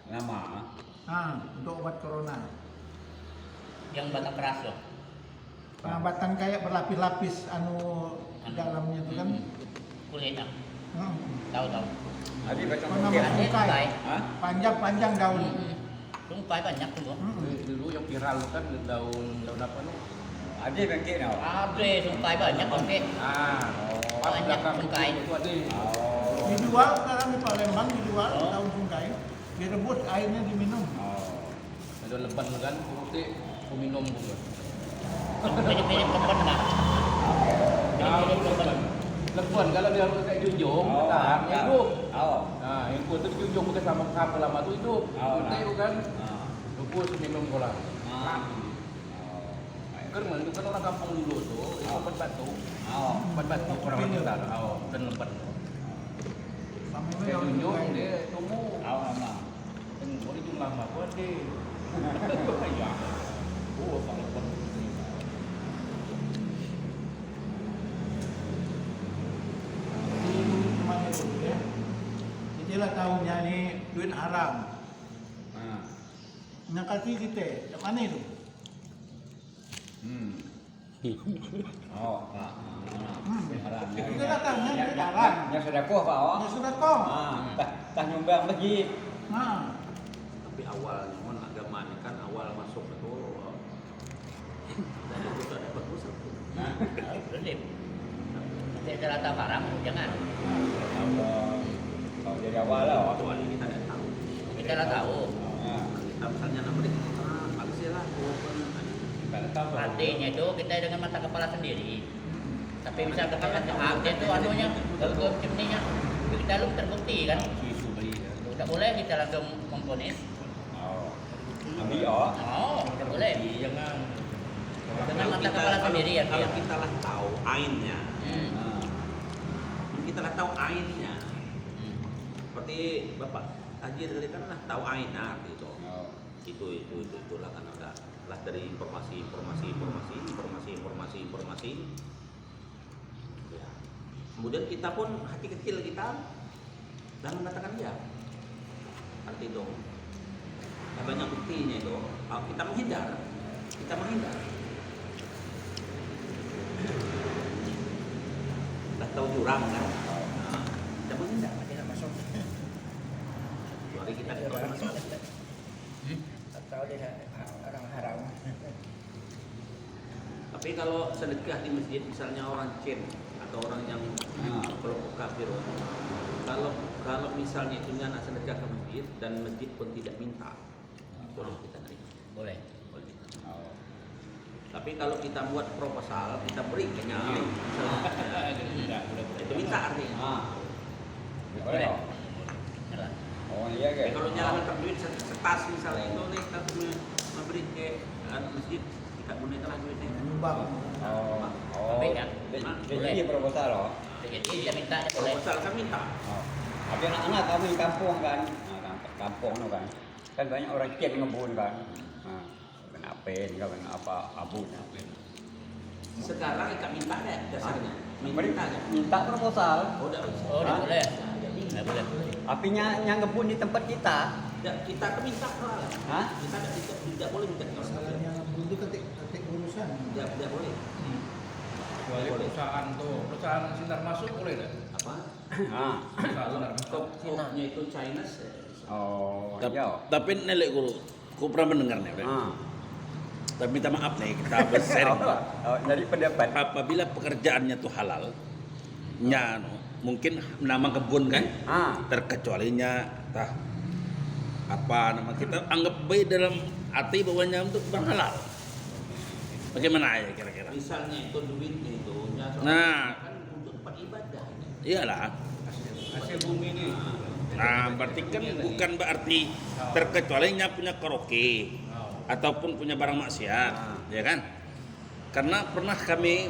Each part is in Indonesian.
Nama. Untuk obat corona. Yang batang keras loh. Pengobatan kayak berlapis-lapis dalamnya itu kan. Kulitnya. Hmm. Tahu. Ada macam Penambah mungkin. Ada tungkai. tungkai. Hah? Panjang-panjang daun. Tungkai banyak tuh. Dulu yang viral kan daun apa nih? Ada mungkin tau. Ada tungkai banyak oke. Pas Banyak belakang tungkai. itu ada. Oh. Dijual sekarang di Palembang dijual Oh. daun tungkai. Direbus airnya diminum. Oh. Ada leban kan, putih, aku minum juga. Mirip-mirip lemban nggak? Mirip-mirip lemban. Leban kalau dia kayak junjung, Oh, tahan, kan. hidup. Oh. Nah, yang kuat itu junjung bukan sama lama itu hidup. Oh, Putih nah. kan, Ah. rebus minum bola. Ah. Oh. Kan itu kan orang kampung dulu tuh, itu obat batu. Oh. Obat batu orang sekitar. Dan lebat. Sama itu Kayak daun junjung tungkai. dia tumbuh. Oh, nama. Kan boleh junjung lama kok deh. Ya. Oh, bang lebat. Memang itu ya. Itulah tahunya nih duit haram. Ah. Nakati kita, yang mana itu? Hmm. Oh, Pak. Haram. Kita lah tahunya duit haram. Yang sedekah Pak. Oh. Ya sudah kong. Tak nyumbang masjid. Nah, Tapi awalnya mon agama ini kan awal masuk itu dan itu sudah dapat pusat. Berlip. Nanti ada rata barang, jangan. Kalau dari awal lah. Kecuali kita tidak tahu. Kita lah tahu. Ah. Kita misalnya namanya bagus ya lah. Kita tak tahu. Artinya itu kita dengan mata kepala sendiri. Tapi misal kepala dia itu anunya, gangguan cemninya, kita belum terbukti kan. Isu beli. Tidak boleh kita langsung komponis. Oh. Ambil oh. Oh, tidak boleh. Jangan. Dengan mata kepala sendiri ya. Kalau kita lah tahu ainnya, Ah. kita lah tahu ainnya. Seperti Bapak Haji tadi kan lah tahu ainnya gitu. Oh. Itulah kan ada lah dari informasi. Ya. Kemudian kita pun hati kecil kita dan mengatakan ya. Arti itu. Nah, banyak buktinya itu. Kita menghindar. Udah tahu jurang kan? Nah, kita menghindar. Tidak masuk. Mari kita tidak masuk. Tahu dia orang haram. Tapi kalau sedekah di masjid, misalnya orang Chin atau orang yang kelompok kafir, kalau misalnya itu anak sedekah ke masjid dan masjid pun tidak minta, boleh kita terima. Boleh. Boleh kita terima. Oh. Tapi kalau kita buat proposal, kita beri misalnya, itu minta artinya. Ah. Boleh. Yalah. Oh iya Tapi ke. kalau nyalakan duit setas misalnya itu nih kita memberi ke masjid, kita gunakanlah duitnya. nyumbang. Oh. Oh. Tapi ya. Jadi proposal loh. Jadi dia minta dia boleh. Proposal kan minta. Oh. Tapi anak-anak kamu di kampung kan, kampung no kan, kan banyak orang cek ngebun kan, kenapa apa abu Sekarang ikat minta deh dasarnya. minta Minta. minta proposal, Oh, udah. Oh, dia Hah? boleh. Nggak boleh. tapi yang ngebun di tempat kita, Kita kan minta soalnya. Hah? Kita tidak boleh minta ke orang lain. Masalahnya itu ketik urusan. Tidak boleh. Kecuali perusahaan tuh, perusahaan sinar masuk boleh tak? Apa? ah, Perusahaan sinar masuk. Kopnya itu Chinese. oh, Tapi, iya, tapi nenek guru, ku pernah mendengar nih. ah, Tapi minta maaf nih, kita bersharing. oh, dari pendapat, Apabila pekerjaannya tuh halal, mungkin nama kebun kan, terkecualinya tah apa nama kita anggap baik dalam arti bahwanya untuk bang halal. Bagaimana ya kira-kira? Misalnya itu duitnya itu. Nah. Kan untuk tempat ibadah. Iyalah. Hasil bumi ini. Nah, berarti kan bukan berarti terkecualinya punya karaoke ataupun punya barang maksiat, ya kan? Karena pernah kami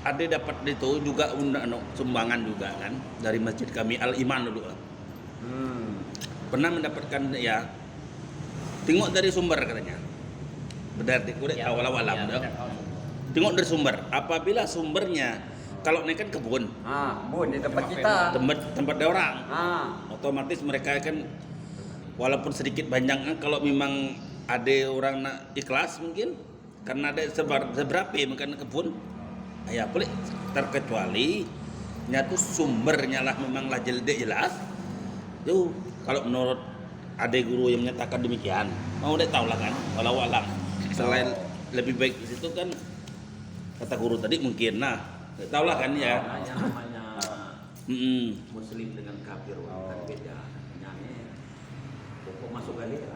ada dapat itu juga sumbangan juga kan dari masjid kami Al Iman dulu. Pernah mendapatkan ya tengok dari sumber katanya. Benar kulit Ya, awal-awalam ya, ya. benar. Tengok dari sumber. Apabila sumbernya kalau ini kan kebun, bun di tempat kita, tempat ada orang, ah, otomatis mereka kan walaupun sedikit banyaknya kalau memang ada orang nak ikhlas mungkin karena ada seberapa makan kebun ya boleh terkecuali nya tuh sumbernya lah memanglah jelas tuh kalau menurut ada guru yang menyatakan demikian mau deh tahu lah kan walau alam selain lebih baik di situ kan kata guru tadi mungkin tahu lah kan ya namanya muslim dengan kafir kan beda. Nyanyi pokok masuk kali ya.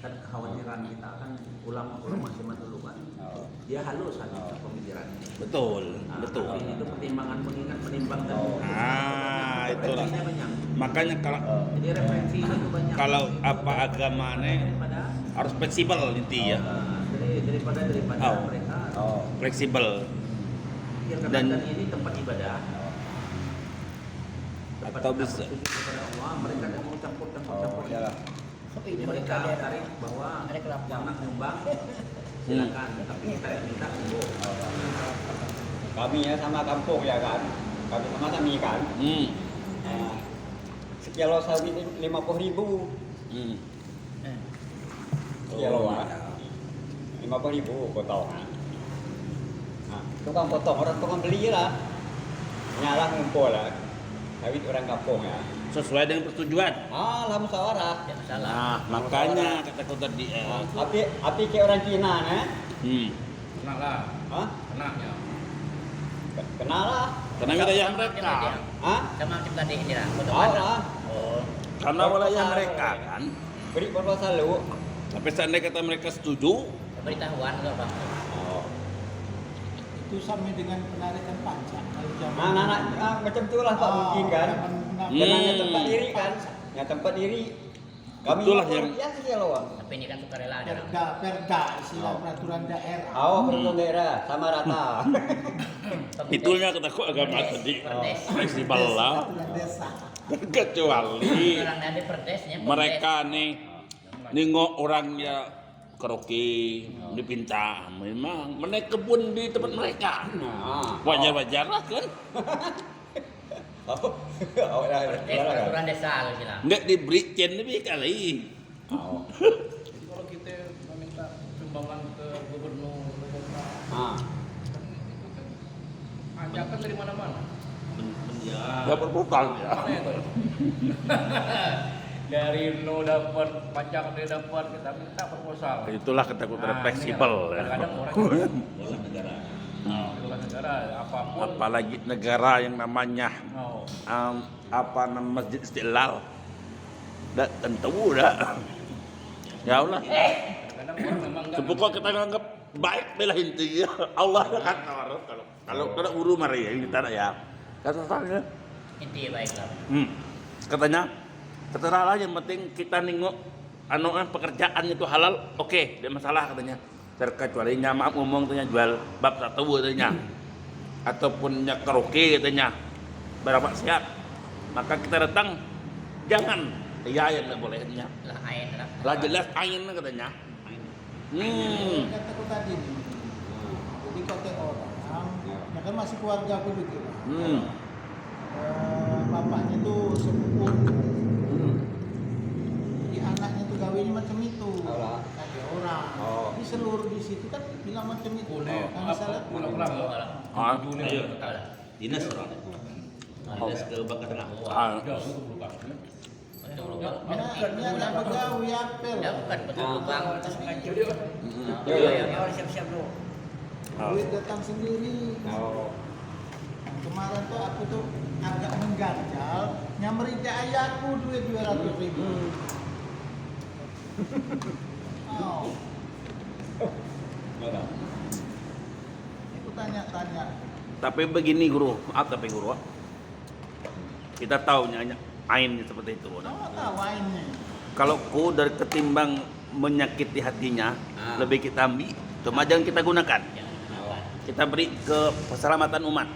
Kan kekhawatiran kita kan ulama zaman dulu kan dia halus kan pemikirannya. betul. Tapi itu pertimbangan menimbang dan Itulah referensinya banyak. makanya Jadi referensinya itu banyak. kalau apa agamanya daripada harus fleksibel intinya daripada Oh. mereka fleksibel dan Dan- ini tempat ibadah. atau Tempat bisa bersujud kepada Allah, mereka tidak mau campur. ya. Jadi mereka tarik bahwa Ada kelapa. jangan nyumbang, silakan. Tapi kita yang minta monggo. Kami ya sama kampung ya kan. Kami sama kami kan. Sekilo sawit 50.000. Sekilo ah. 50.000 potongan. Nah, tukang potong orang tukang beli lah. Nyalah ngumpul lah. Sawit orang kampung ya. sesuai dengan persetujuan. Lah musyawarah. Tidak salah. Nah, makanya kataku tadi. Api kayak orang Cina nah. Kena lah, Hah? kena ya. Kenal lah. Karena wilayah mereka, Hah? Sama macam tadi ini lah. Tahu lah. Oh. karena wilayah mereka kan. Beri proposal lu. Tapi seandainya kata mereka setuju, Pemberitahuan enggak bang? Itu sama dengan penarikan pajak kalau zaman. Macam itulah Pak mungkin kan. Karena tempat diri kan. Ya tempat diri. Kami Itulah lapor, yang- ya sekilo. Tapi ini kan sukarela ada. Bang. Perda istilah peraturan daerah. Peraturan daerah sama rata. itunya kataku agama tadi. Perdes. Fleksibel lah. Peraturan desa. Kecuali Orang ada perdesnya. mereka nih nengok orangnya karaoke dipinta memang menaik kebun di tempat mereka wajar-wajar lah kan Perdes peraturan desa gitu lah. nggak diberi cen lebih kali Jadi kalau kita meminta sumbangan ke gubernur, ajakan dari mana-mana. dapat bukan ya Mana itu? Dari no dapat pajak dia dapat, kita minta proposal. itulah ketakutan fleksibel ya. Kadang orang Bola negara. Itulah negara apapun. apalagi negara yang namanya Oh. Masjid Istiqlal dah tentu dah ya Allah Kadang orang memang nggak. sepukul kita nganggap baik bela intinya Allah kan kalau kena guru mari ya kita ya kata saya Inti baiklah. katanya terserah yang penting kita nengok pekerjaan itu halal oke tidak masalah katanya terkecuali maaf ngomong katanya jual bab satu katanya ataupun karaoke katanya berapa siap maka kita datang jangan ya yang nggak bolehnya Lah ain lah. lah jelas ain katanya Kataku tadi nih. Jadi kata orang, ya kan masih keluarga aku juga. Bapaknya tuh sepupu. Jadi anaknya tuh gawinya macam itu. Allah. Ada orang. Di seluruh di situ kan bilang macam itu. Kan salah. Pulang-pulang. Ah, Ayo, dinas orang. Dinas ke Bangka Tengah. Jauh itu bukan. Betul lubang. Ini anak pegawai apel. Ya bukan betul lubang. Ya. Siap-siap dulu. Duit datang sendiri. Kemarin tuh aku tuh agak mengganjal, nyamperin ke ayahku duit 200.000. Oh, aku tanya-tanya. tapi begini guru maaf tapi guru kita tahu nyanyi ain seperti itu Kamu tahu ini? kalau ku dari ketimbang menyakiti hatinya lebih kita ambil cuma jangan kita gunakan kita beri ke keselamatan umat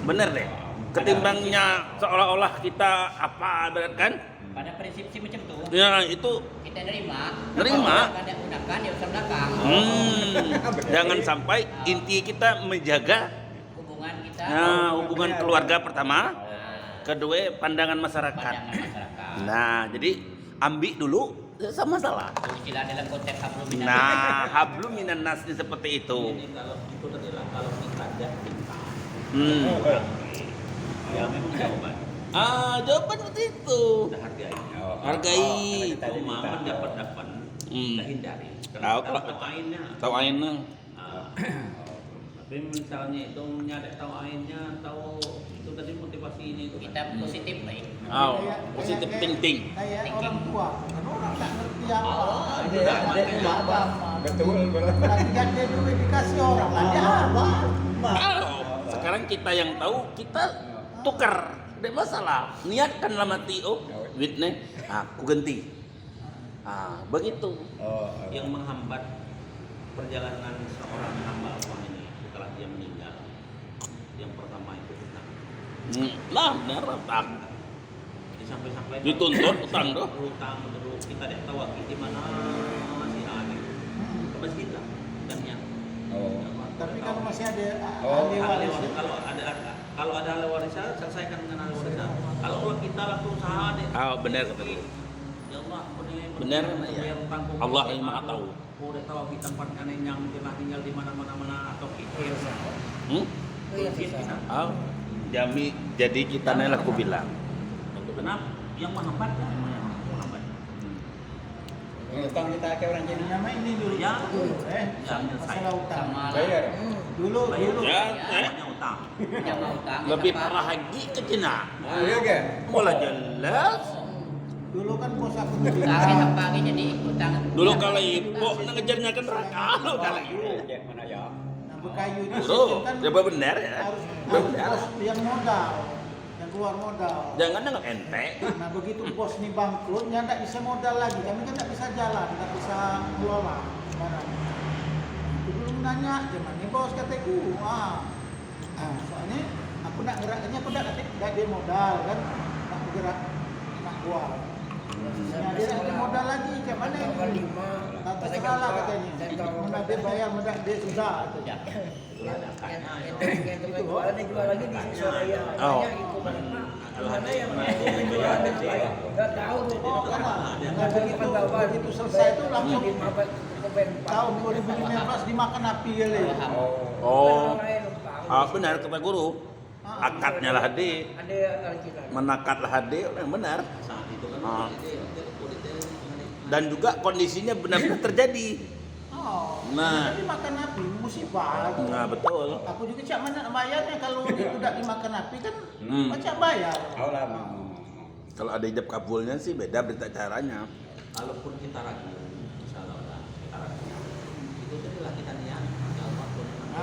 bener deh ketimbangnya seolah-olah kita apa berat kan Pada prinsip sih macam tu. ya itu Kita nerima. Nerima. Kalau ada gunakan ya usah belakang. jangan sampai inti kita menjaga Hubungan kita. hubungan keluarga pertama kedua pandangan masyarakat. Pandangan masyarakat. Nah, jadi ambil dulu sama salah. Istilah dalam konteks hablum minan. Nah, hablum minan nas ini seperti itu. Jadi kalau itu adalah kalau kita ada minta. Ya memang jawaban. Jawaban seperti itu. Kita hargai. Hargai. Cuma mendapat kita hindari. Tahu Kalau kalau- tahu ainnya. Tahu aina. Tapi misalnya itu nyadek tahu ainnya, tahu itu tadi motivasi ini itu. Kita positif baik. Positif thinking. Kayak orang tua, kan orang tak ngerti apa. Ada agama. betul. Lagi dia duit dikasih orang, lah dia apa? Sekarang kita yang tahu, kita tukar. Tidak masalah. Niatkanlah mati, duitnya, aku ganti. Begitu. Yang menghambat perjalanan seorang hamba Allah ini setelah dia meninggal. Yang pertama itu hutang. Lah, benar, utang. Jadi sampai-sampai Dituntut utang doh. hutang terus kita tidak tahu di mana masih ada. Ke masjid lah dannya. Tapi kalau masih ada Oh, ahli Ahli waris, waris, kalau ada ahli warisan selesaikan dengan ahli warisan. Kalau kita laku usaha deh. Benar kata lu. Ya Allah, Benar, bayar utangku. Allah yang Maha tahu. Aku udah tahu kita tempatkan yang telah tinggal di mana atau kikir. Jadi kita nih aku bilang. Kenapa? Yang menghambat ya, yang menghambat. Utang kita ke orang Cina. nama ini dulu. Ya. Masalah utang. Sama Bayar. Dulu, Ya, Namanya utang. yang mau utang. lebih apa? parah lagi ke Cina. Iya ke? Mulai jelas. dulu kan bos aku Utang bilang, sampai jadi utang. Dulu kalau ibu ngejarnya ke neraka, lo kalau Mana ya? nah, berkayu itu Bro, sistem kan coba benar ya. harus Benar. bos yang modal, yang keluar modal. Jangan dengan ente. Nah begitu bos nih bangkrut, ya nggak bisa modal lagi. Kami kan nggak bisa jalan, nggak bisa kelola barang. Aku belum nanya, cuman nih bos kataku, soalnya aku nak geraknya, aku nggak dia modal kan, nak bergerak, nak buat. Nah, dia nak modal lagi, kayak mana ini? Tak terserah lah katanya. Mana dia bayar, mana dia sudah. Ya. Itulah ada akadnya. jual lagi di Surabaya. Oh. Mana yang nggak tahu tuh. Nah, begitu selesai itu langsung tahun 2015 dimakan api kali. Oh, benar kata guru. Akadnya lah hadi, Ada kali menakat lah hadi, yang benar. Saat itu kan Ah. Dan juga kondisinya benar-benar terjadi. Oh, Nah. tapi makan api musibah. Nah betul. Aku juga cak mana bayarnya kalau dia tidak dimakan api kan macam bayar. Tahu lah mau. Kalau ada ijab kabulnya sih beda berita caranya. Kalaupun kita ragu, misalnya kita ragu, itu adalah kita niat. Ya Allah,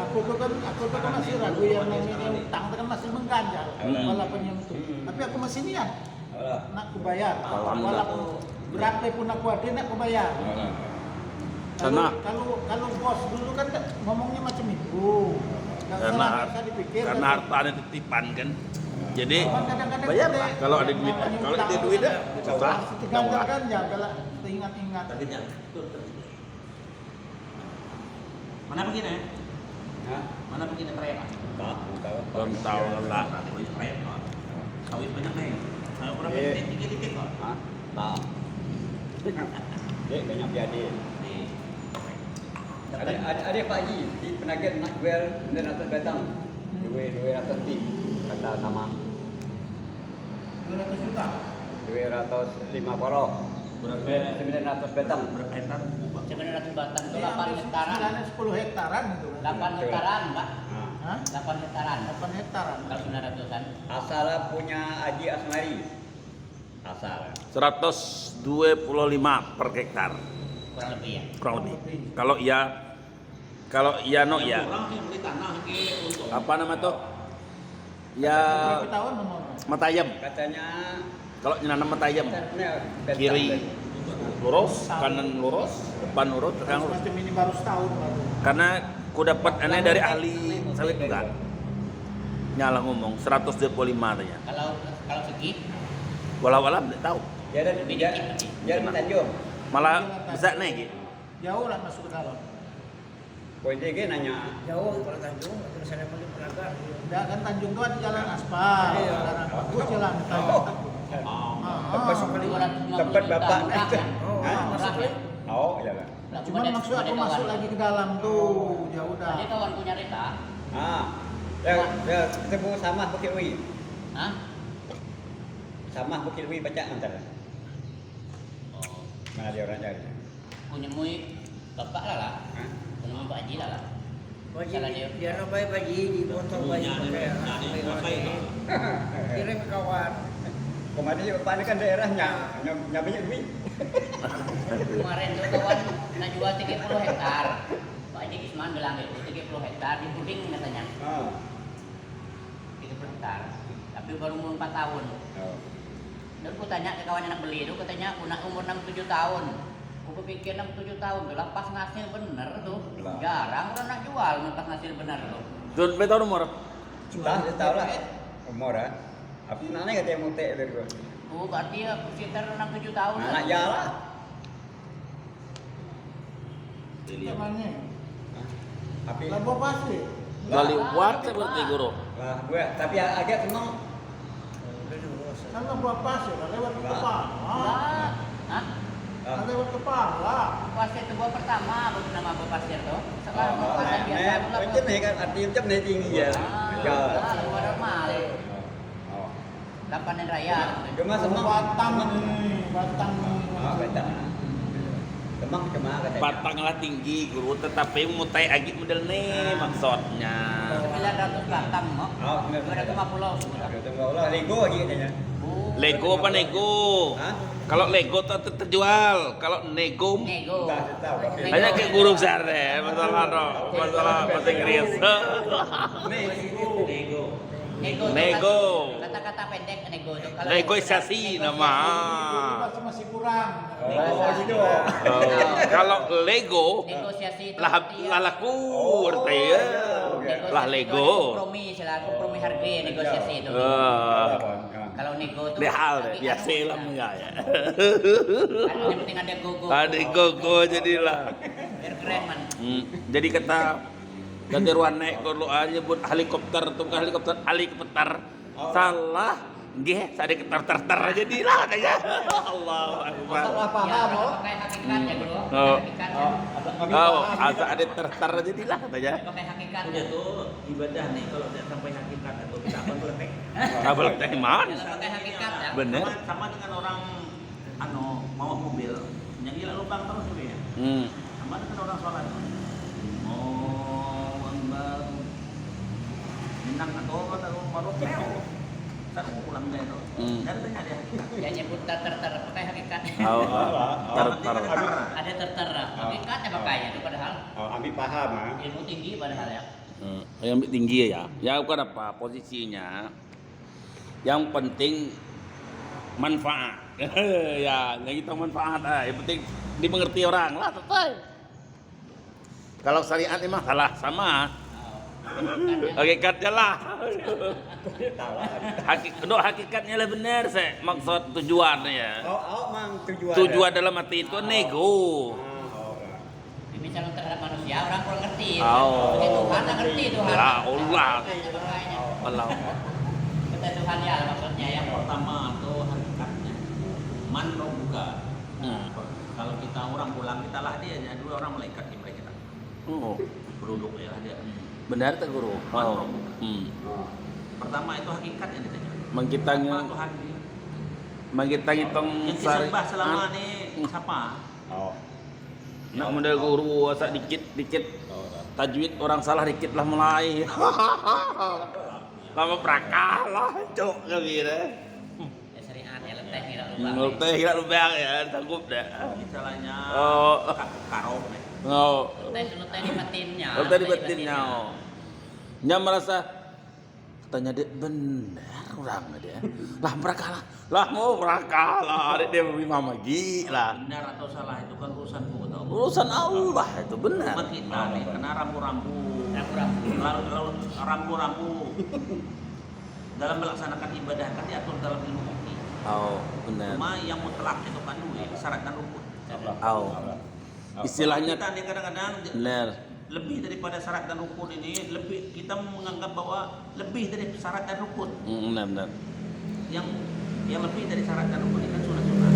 Aku tuh kan masih ragu yang namanya utang itu kan masih mengganjal walaupun yang itu. Tapi aku masih niat nak aku bayar. Alhamdulillah. Walaupun berapa pun aku ada nak aku bayar. Kalau bos dulu kan ngomongnya macam itu. Karena Bisa dipikir. karena harta ada titipan kan. Jadi Cuman kadang-kadang bayarlah kita- kalau ada duit. Kalau ada duit dah susah. Ganjal-ganjal kalau ingat-ingat. targetnya. Mana begini? Hah? Mana begini trayek? Tahu. Belum tahu lah. Trayek. Kawin banyak nih. Saya kurang Iya. titik kok. Hah? Tahu. Dek banyak jadi. Nih. Ada Pak Haji di Penagih nak jual dan atas batang. 200 tim kata sama 200 juta. 205 poroh. Berapa? 900 batang. Berapa hektar? 900 batang itu Ini 8 hampir hektaran. 10 hektaran itu. 8 hektaran, Pak. Nah, Hah? 8 hektaran. 8 hektaran. Kalau 900-an. asal punya Haji Asmari. Asal. 125 per hektar Kurang lebih ya. kurang lebih. Kalau iya no ya. Orang yang beli tanah untuk Apa nama tuh? Ya Berapa tahun nomor? matayam. Katanya Kalau nanam matayam batang. kiri lurus, kanan lurus, depan lurus, belakang lurus. Macam ini baru setahun baru. Karena ku dapat aneh dari ahli salib juga. Nyala ngomong 125 tanya. Kalau segi Walau alam tidak tahu. Dia ada di Tanjung. Malah besar naik gitu. Jauh lah masuk ke dalam. Poin dia ke nanya. Jauh kalau Tanjung, terus sana paling Pelaga. Udah kan Tanjung tuh ada jalan aspal, Iya. jalan bagus jalan Tanjung. Tempat bapak murah kan? Oh, Hah? masuk lagi. Oh, iya lah. Cuma maksud aku masuk lagi ke dalam tuh, jauh dah. Tadi kawan punya Rita. Ya, ketemu sama Bukit Wi. Hah? Sama Bukit Wi baca ntar. Oh, Mana dia orang cari? punya mui bapak lah. Hah? Punya mui Pak Haji lah. Wajib Salah dia. dia nampai Baji di motor Baji pakai kirim ke kawan. Kemarin juga Pak ini kan daerahnya, nyamanya Wi. Kemarin tuh kawan nak jual 30 hektar. Pak Haji Isman bilang itu 30 hektar di Puding katanya. 30 hektar. Tapi baru umur 4 tahun. Dan aku tanya ke kawan yang nak beli itu, katanya aku nak umur 6-7 tahun. Aku pikir 6-7 tahun tuh lah pas ngasil bener tuh. Lah. Jarang orang nak jual pas ngasil bener tuh. Tuh, betul nomor. Dia tahu lah. Umur ah. Apa nanya kata yang mutek dari gua. Oh, berarti ya sekitar 6-7 tahun. Anak jalan. Namanya. Tapi Labuh Pasir. Kali buat seperti guru. lah gue tapi agak senang. Kan Labuh Pasir, lewat ke kepala. Lah. Hah? Lewat kepala. Pasir itu gua pertama baru nama gua pasir tuh. Sekarang gua pasir biasa pula. Macam ni kan arti macam ni tinggi ya. Ah, gua normal. Oh. Lapanan raya. Cuma senang Batang nih, batang nih. Ah, betul. Temang cuma kata. Batanglah tinggi guru, tetapi mutai agit model nih maksudnya. 900 batang, Mok. Oh, 250. Ada tunggu Allah Lego lagi katanya. Lego apa nego? Hah? Kalau Lego terjual, kalau nego Nego. Tak tahu tapi. hanya kayak guru besar deh, masalah bahasa Inggris. Lego. Nego. Kata-kata pendek nego itu. Kalau Negosiasi nama. Masih kurang. Oh, gitu. Kalau Lego negosiasi itu lah artinya- lah laku artinya iya. Negosiasi lah itu Lego. ada kompromi, istilah kompromi harga negosiasi itu. Kalau nego itu Lihal deh, tapi biasa anu, lah enggak ya. kan yang penting ada gogo. Ada gogo jadilah. Biar keren man. Jadi kata ruan naik kalau nyebut helikopter tuh bukan helikopter salah nggih sade ketar-tar jadilah katanya. Allahu akbar. Salah Ya, paham orang oh. pakai hakikat ya bro. Oh. Hakikat. Oh, asa ada tertar jadilah katanya. Pakai hakikat. Punya tuh ibadah nih kalau tidak sampai hakikat atau kita apa meletek. Kabel teh man. Jangan pakai hakikat ya. Bener. Sama dengan orang mau mobil yang gila lubang terus gitu ya. Sama dengan orang sholat. Oh, Akbar. Minang atau baru keo. Satu pulang deh tuh. Jadi tanya dia. Ya nyebut terter pakai hakikat. Oh, tertar. Ada terter. Hakikat ya makanya itu padahal Ambil paham ah. ilmu tinggi padahal ya. Yang tinggi ya. Ya bukan apa posisinya. Yang penting manfaat. Ya, yang kita manfaat. Yang penting dimengerti orang lah, tetap. Kalau syariat memang salah sama. Hakikatnya lah. Hakikatnya lah benar saya maksud tujuannya. Mang tujuan. Tujuan dalam arti itu nego. Misalnya terhadap manusia orang kurang ngerti. Oh. Seperti Tuhan tak ngerti Tuhan. Ya Allah. Makanya. Allah. Kata Tuhan ya maksudnya yang Pertama itu hakikatnya. Man buka. Kalau kita orang pulang kita lah dia, dua orang malaikat di mereka kita. Oh, Beruduk ya dia. benar tak guru? Oh. Pertama itu hakikatnya ditanya. Mengkitanya Apa Tuhan ini? mengkita ngitung Yang disembah selama ini siapa? Oh. Nak model guru asa dikit tajwid orang salah dikit lah mulai. Lama prakah lah, cok gembira. ya syariat ya leteh kira lubang. Ngerti kira lubang ya, sanggup dah. Misalnya Oh. karok. Oh. Leteh di batinnya. Kalau tadi batinnya. Nya merasa katanya dia benar orang dia. Lah mereka lah mau mereka lah dia imam lagi lah. Benar atau salah itu kan urusanku atau Urusan Allah itu benar. umat kita nih kena rambu-rambu. Rambu-rambu. Lalu rambu-rambu dalam melaksanakan ibadah kan diatur dalam ilmu fikih. Oh, benar. Cuma yang mutlak itu kan duit, syarat dan rukun. Oh. Istilahnya Kita nih kadang-kadang benar. lebih daripada syarat dan rukun ini, lebih kita menganggap bahwa lebih dari syarat dan rukun. Benar. Yang lebih dari syarat dan rukun ini kan sunat-sunat.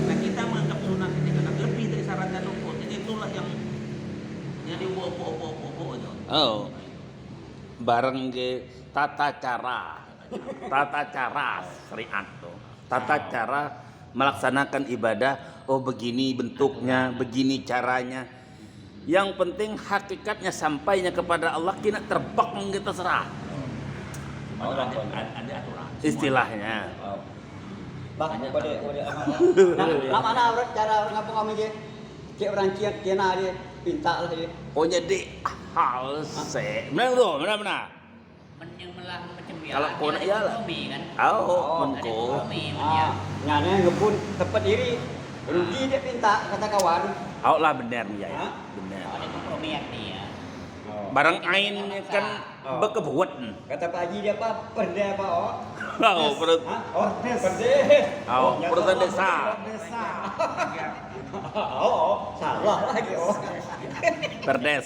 Nah kita menganggap sunat ini kan lebih dari syarat dan rukun. Jadi itulah yang diwopo itu. Oh. Bareng ke tata cara syariat tuh. Tata cara melaksanakan ibadah. Oh begini bentuknya, begini caranya. Yang penting hakikatnya sampainya kepada Allah, kena terbang kita serah. Ada aturan. Istilahnya. Bang, kode mana orang cara ngapung kami je? Cek orang Cina dia pinta lah dia. Oh jadi hal benar. Yang melah macam biasa. Kalau kau nak iyalah. Kan? Oh, Ada menko. ekonomi, Nyane ngebun tempat diri. Rugi dia pinta kata kawan. Oh lah benar ya. Benar. Ada kompromi artinya. Barang ain kan Oh. berkebuat. Kata Pak Haji dia apa? Perda apa? Oh, perut. Oh, perda. Oh, perusahaan desa. Desa. Salah lagi. Perdes.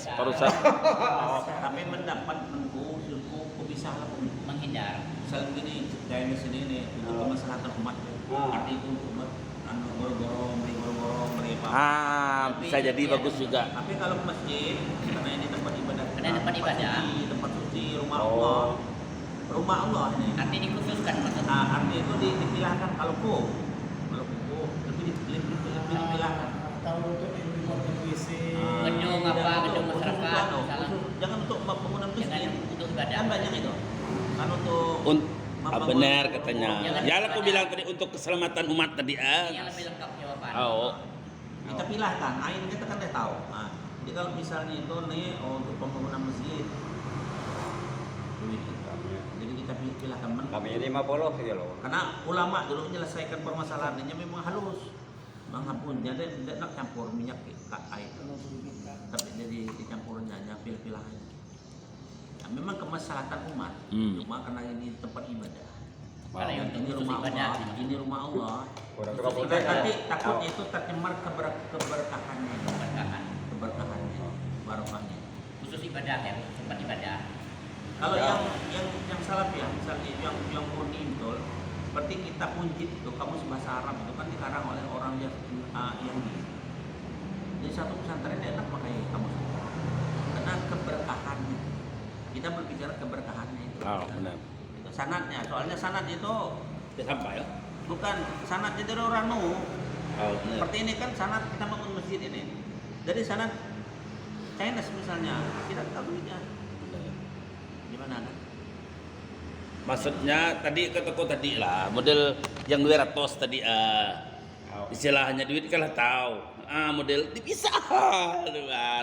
Perusahaan. Tapi mendapat menku bisa lah Menghindar. misalnya gini dari sini nih untuk kemaslahatan umat. Arti itu umat goro-goro beli apa. Bisa jadi bagus juga. Tapi kalau masjid karena ini tempat ibadah. Karena tempat ibadah. Tempat suci rumah Allah. Rumah Allah ini. Arti dikhususkan maksudnya. Arti itu dipilahkan kalau lebih dipilahkan. Atau untuk yang dibuat WC. Gedung apa, gedung masyarakat, misalnya. Jangan untuk bangunan Jangan masjid. untuk ibadah. Kan banyak itu. Kan untuk Benar katanya. Jangan Ya aku ibadah. bilang tadi untuk keselamatan umat tadi. Yang lebih lengkap jawaban. Oh. kita pilahkan. Ain kita kan udah tahu. Nah, jadi kalau misalnya itu nih untuk pembangunan masjid, duit kita. Jadi kita pilahkan Kami 50 ya loh. karena ulama dulu menyelesaikan permasalahannya memang halus. Menghapun jadi tidak nak campur minyak ke air. Tapi jadi dicampurnya hanya pilih-pilahannya. Nah, memang kemaslahatan umat. Cuma karena ini tempat ibadah. Karena yang Ini khusus rumah ibadah. Allah. Ini rumah Allah. Orang Khusus kerapot ibadah. Tapi takutnya itu tercemar keberkahannya. Keberkahan. Keberkahannya. Barokahnya. Khusus ibadah ya, tempat ibadah. Kalau yang salaf ya, misalnya yang murni betul, seperti kitab Munjid itu kamu bahasa Arab itu kan dikarang oleh orang yang jadi satu pesantren dia enak pakai kamus karena keberkahannya. Kita berbicara keberkahannya itu. Oh, benar. Itu sanadnya, soalnya sanad itu Sampai ya. bukan sanadnya dari orang Nuh. Oh, benar. Seperti ini kan sanad kita bangun masjid ini. Dari sanad Chinese misalnya, kita tahu duitnya. Gimana kan? Maksudnya tadi kataku tadi lah model yang 200 tadi istilahnya duit kan lah tahu. Model dipisah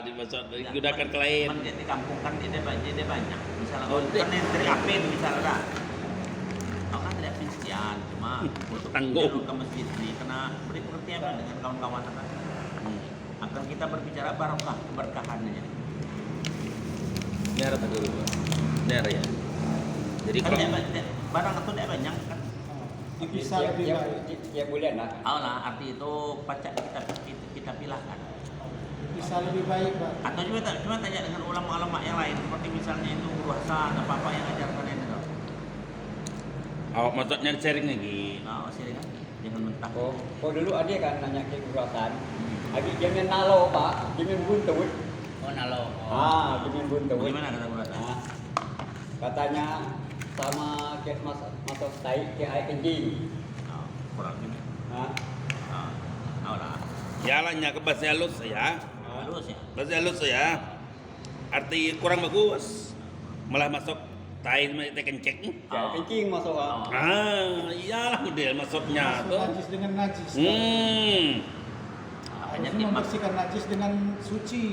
dimasuk digunakan ke lain. Cuman dia di kampung kan dia banyak. Misalnya Oh, kan dari apin misalnya. Oh kan dari apin sekian, cuma untuk Tanggung. jalur ke masjid ini karena beri pengertian dengan kawan-kawan kan. Akan kita berbicara barokah keberkahannya. Benar tadi dulu. Benar ya. Jadi Kan kalau barang itu tidak banyak kan. Bisa lebih baik. Ya bulan lah. Oh lah, arti itu pacak kita pilahkan. Bisa lebih baik, Pak. Atau cuma tanya dengan ulama-ulama yang lain seperti misalnya itu guru Hasan apa yang ajarkan itu. awak maksudnya sharing lagi. Nah, sini kan jangan mentah. Oh dulu ada kan nanya ke gurasan. Lagi jangan nalo pak, jangan buntut. Oh nalo. Jangan buntut. Bagaimana kata guru Hasan? Katanya sama kes masuk tai ke air kencing. Oh, kurang ini. Oh lah. Jalannya ke bahasa halus ya. Halus ya. Bahasa halus ya. Arti kurang bagus. Malah masuk tai kencing. Air kencing masuk Iyalah model maksudnya Masuk tuh. najis dengan najis. Makanya Harus membersihkan najis dengan suci.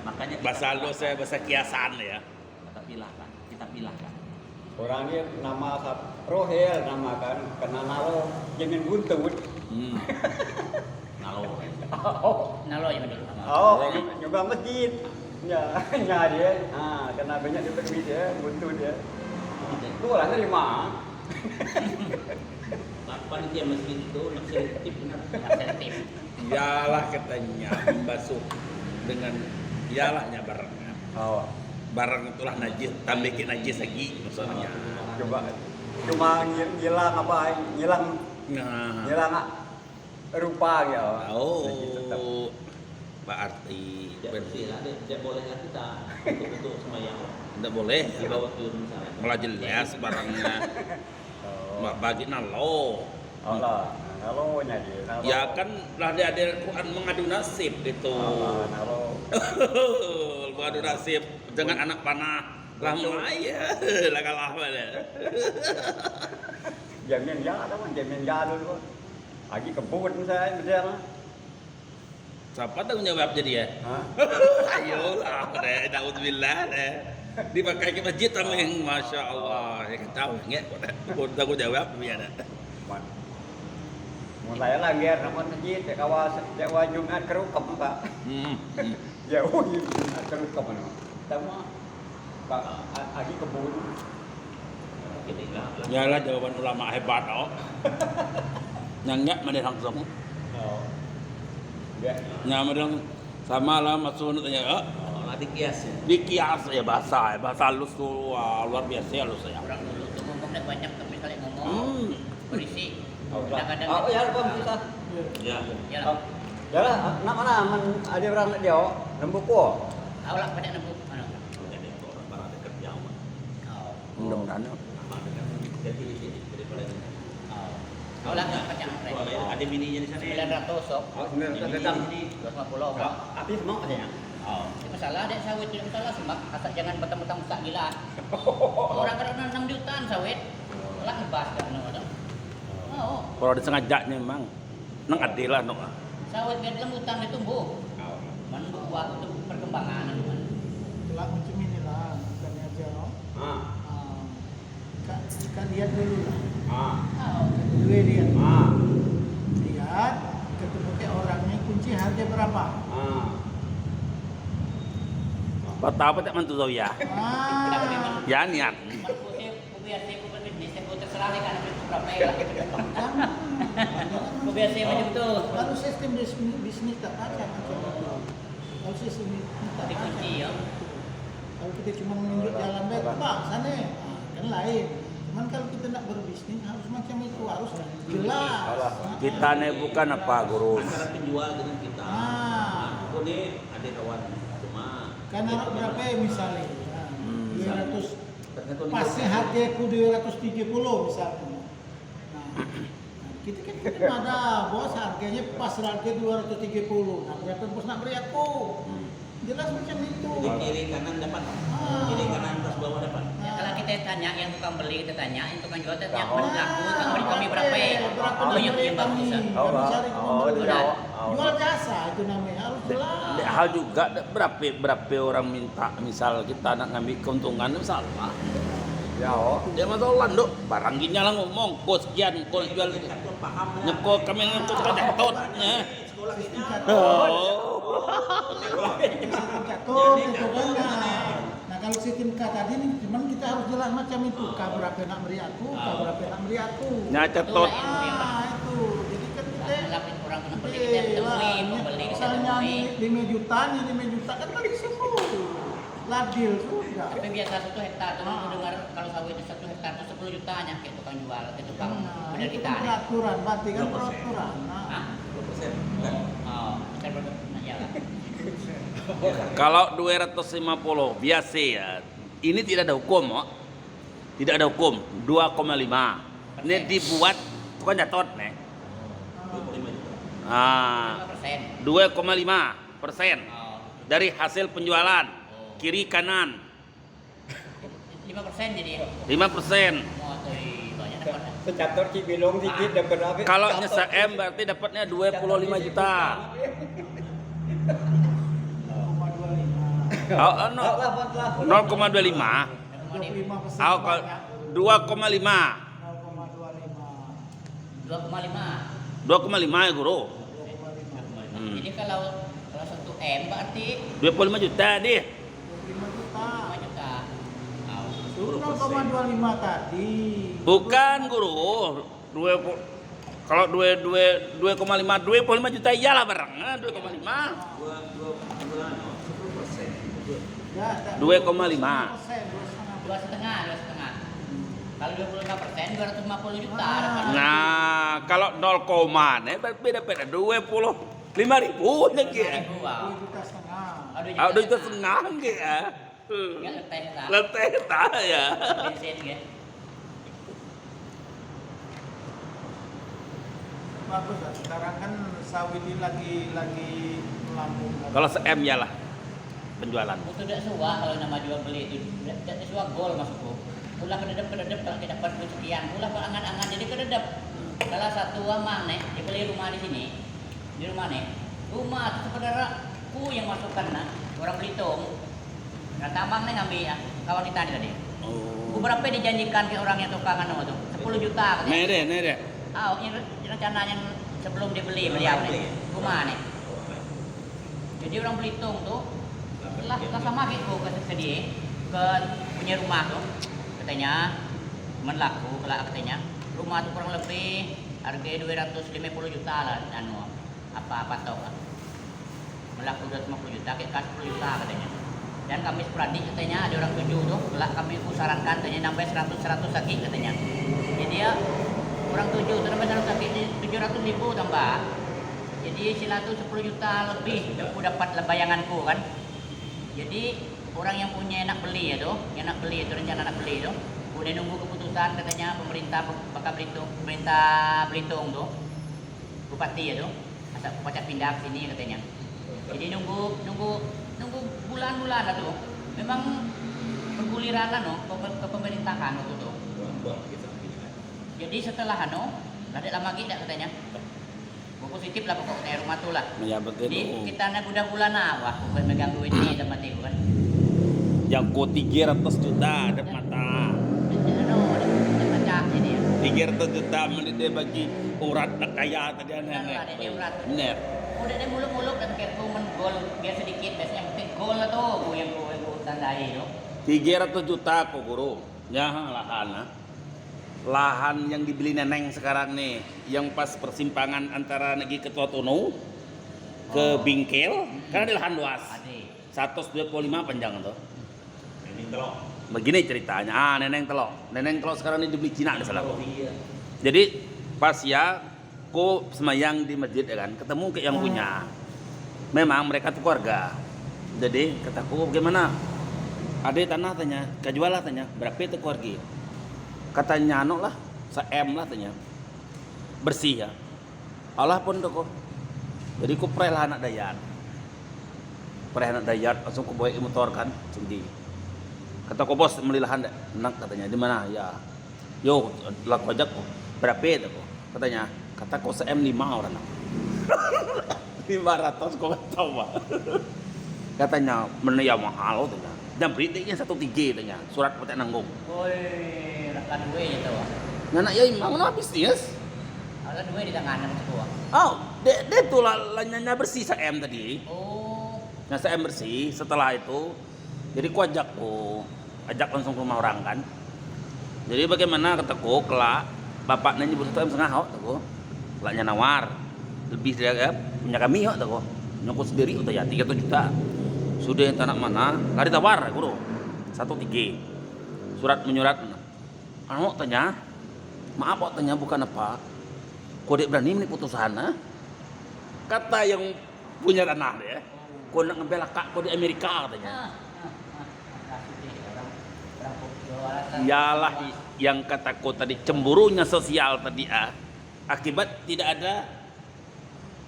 makanya Bahasa halus ya, bahasa kiasan ya. kita pilahkan. Orang dia nama Rohel nama kan kena nalo jangan buntut. Nalo. Nalo ya betul. Nyumbang masjid. Ya dia. Kena banyak duit dia, buntut dia. Itu orang terima. Panitia masjid itu selektif benar. Selektif. Iyalah katanya membasuh dengan Iyalahnya barangnya. Oh, Barang itulah najis, tambah ke najis lagi maksudnya. cuma ngilang apa? Ngilang Nah, rupa gitu. Najis tetap. oh, berarti Tidak boleh kita untuk semayang tidak boleh. di bawah turun misalnya. Malah jelas barangnya. Oh, Bagi nalo. oh lah, nalo nyanyi. Ya kan lah dia ada Quran mengadu nasib itu. Nalo. Mengadu nasib dengan anak panah. Lah maya, lah kalah pada. Jamin ya ada mah jamin ya dulu. Lagi kebun saya misalnya. Siapa tahu jawab jadi ya? Hah? Ayolah, deh, naudzubillah deh. Dipakai ke masjid sama yang masya Allah, ya kan tahu ya? Udah aku jawab biar ada. Mulai lagi nama masjid Jawa Jumat kerukem Pak. Jauh Jumat kerukem mana? Sama Pak lagi kebun. Ya lah jawaban ulama hebat oh. Nyanyak mana langsung. Oh. Ya. Nyamadang sama lah masuk tanya. Nanti kias ya. Di kias ya bahasa halus tuh luar biasa halus ya. Orang dulu tuh ngomongnya banyak tapi kali ngomong berisi. Kadang-kadang Oh ya, Bang bisa. Ya. ya Oh. Ya lah, nak mana ada orang nak dia nembuk ko. tahu lah banyak nembuk mana. Jadi orang barang dekat jauh. Oh. Mudah-mudahan. Jadi daripada ini. Tahu lah banyak mereka. Ada mininya di sana. 900 sok. Oh, 900 datang. 250 Pak. Habis mau katanya. Oh, ini masalah dek sawit tidak masalah sebab asal jangan betang-betang besar gila. Orang kadang 6 jutaan sawit. Lah ngebas kan ada. Oh, Kalau disengajanya memang nang adil lah no. sawit biar lembutan ditumbuh. Man buat untuk perkembangan man. Itulah macam inilah, bukannya aja. Ah. Kan lihat dulu lah. Ah. Oh, Dulu dia. Ah. Lihat ketemu ke orangnya kunci harga berapa. Ah. Patah apa tak mantu tahu ya? Ah. Ya niat. Ku biasa ku berbisnis ku terserah nih kan berapa ya lah. Ku biasa macam tu. Kalau sistem bisnis tak macam itu. Kalau sistem bisnis tak Dikunci ya. Kalau kita cuma menunjuk jalan baik, bang sana, kan lain. Cuman kalau kita nak berbisnis harus macam itu, harus jelas. Kita nih bukan apa guru. Antara penjual dengan kita. Aku nih ada kawan cuma. Kan anak berapa ya misalnya? 200. Tergantung Pasnya hargaku 270 misalnya. Nah, kita kan ada bos harganya pas harga 230. Nah, berapa bos nak beri aku? Jelas macam itu. Jadi kiri kanan dapat. Kiri kanan atas bawah dapat. Ya, kalau kita tanya yang tukang beli kita tanya, yang tukang jual kita tanya, Oh. berlaku tukang beli kami berapa? Berapa Oh iya beli iya kami? bagus. Oh, Kami cari oh, pembeli. iya. Jual jasa itu namanya harus jelas. Hal juga berapa orang minta misal kita nak ngambil keuntungan salah. Ya, oh. Dia mah tahu dok barang gini lah ngomong kos sekian kos jual Paham lah. nyeko kami ngekos kan jatotnya. Sekolah kita. Oh. Sistem catur itu kan. Nah kalau sistem K tadi nih, cuman kita harus jelas macam itu. K berapa nak beri aku, K berapa nak beri aku. Nyacetot. Itu. Jadi kan kita Lapin orang kena beli kita temui, pembeli kita misalnya temui. 5 juta, nih 5 juta kan tadi sembuh. Ladil sudah. Tapi biasa 1 hektar tuh aku dengar kalau sawit 1 hektar tuh 10 jutanya kayak tukang jual, kayak tukang Nah, bener itu kita. kan peraturan, berarti kan 2%. peraturan. Hah? Nah, 2%. Oh, kan nah, ya lah. Kalau 250 biasa ya. Ini tidak ada hukum, oh. Tidak ada hukum. 2,5. Ini dibuat tukang jatot nih. 25 juta. Ah, 5%. 2,5% Oh, dari hasil penjualan kiri kanan 5% jadi. 5%. Mau tuh banyak dapat. Secatur Cibilong dikit dapat apa? Kalau nyesa M berarti dapatnya 25 juta. 0,25. Oh, Lah, no, lah, lah. 0,25. 25% Oh, banyak. 2,5. 0,25. 2,5. 2,5 ya guru. Jadi kalau 1 M berarti 25 juta deh. 25 juta. 5 juta. Oh. Itu 0,25 tadi. Bukan guru. Kalau 25 juta iyalah barang. 2,5. Dua bulan, 10%. Ya, ada 2,5. 2,5. Kalau 25%, 250 juta. dapat. Nah, kalau 0 koma nih beda-beda 25.000 lagi ya. 2,5 juta. Ah, 2 juta setengah gitu ya. Ya, leteh tak. Leteh tak ya. Bensin ya. Bagus lah. Sekarang kan sawit ini lagi melambung. Kalau se-M ya lah penjualan. Itu tidak suah kalau nama jual beli itu. Tidak suah gol masukku. Pula kededep kalau kita dapat duit sekian. Pula kalau angan-angan jadi kededep. Salah satu amang nih, dia beli rumah di sini. Di rumah nih. Rumah itu saudaraku yang masukkan nah. Orang Belitung. Kata abang nih ngambil ya, kawan kita tadi. Oh. Berapa dijanjikan ke orang yang tukang anu tuh? 10 juta katanya. Nih deh. Ah, ini rencananya sebelum dibeli beliau nih rumah nih. Jadi orang Belitung tuh lah sama gitu ke dia ke punya rumah tuh katanya menlaku kalau katanya rumah tuh kurang lebih harga 250 juta lah anu apa tau kan melaku 250 juta kayak 10 juta katanya dan kami sporadik katanya ada orang tujuh tuh lah kami sarankan katanya nambah 100 lagi katanya jadi ya orang tujuh tuh nambah 100 lagi 700.000 tambah jadi sila tuh 10 juta lebih aku dapat bayanganku kan jadi orang yang punya anak beli itu rencana anak beli itu udah nunggu keputusan katanya pemerintah Belitung tuh bupati itu asal pajak pindah ke sini katanya jadi nunggu bulan-bulan lah tuh memang berguliran lah ke pemerintahan waktu tuh jadi setelah ada lama lagi katanya positif lah pokoknya rumah tuh lah. Ya betul. Jadi kita nak udah bulan wah bukan megang duit ni tempat itu kan. Yang ko 300 juta ada mata. Dia pecah jadi. 300 juta menit dia bagi urat nak kaya tadi nenek. Ada urat. Bener. Udah dia muluk-muluk dan kayak tuh gol biar sedikit biasanya penting gol lah tuh yang tandai tu. 300 juta kok guru. Ya lahan. Lahan yang dibeli neneng sekarang nih, yang pas persimpangan antara Negi Ketua Tono ke Bingkel, kan ada lahan luas. Ada. 125 panjang tuh. Begini ceritanya, neneng telok sekarang ini dibeli Cina di sana. Jadi pas ya, ku semayang di masjid ya kan, ketemu ke yang punya. Memang mereka tuh keluarga. Jadi kataku bagaimana? Ada tanah tanya, kejual lah tanya, berapa itu keluarga? Katanya lah, se-M lah tanya. Bersih ya. Allah pun tuh kok. Jadi ku preh lah anak dayat. Langsung ku bawa motor kan, tinggi. Kata ku bos beli lahan enak katanya. Di mana? Ya. Yo, laku aja kok. Berapa itu kok? Katanya. Kata ku se-M 5 orang. 500 kok enggak tahu Pak. Katanya menaya mahal tanya. Dan beritanya 1,3 tanya. Surat petek nanggung. Woi. Kan duit itu. Nana ya imang no bisnis. Ada duit di tangan itu. Oh, dia tuh lanyanya bersih se-M tadi. Oh. Nah se-M bersih setelah itu. Jadi ku ajak langsung ke rumah orang kan. Jadi bagaimana kataku kelak bapaknya nyebut 1,5 M kataku. Kelaknya nawar. Lebih dari punya kami kataku. Nyokot sendiri udah ya 300 juta. Sudah tanah mana? Enggak ditawar guru. 1,3. Surat menyurat. Anu tanya, maaf kok tanya bukan apa. Kode berani ini putusan kata yang punya tanah deh. Kau nak ngebela kak kode Amerika katanya. Iyalah yang kataku tadi cemburunya sosial tadi akibat tidak ada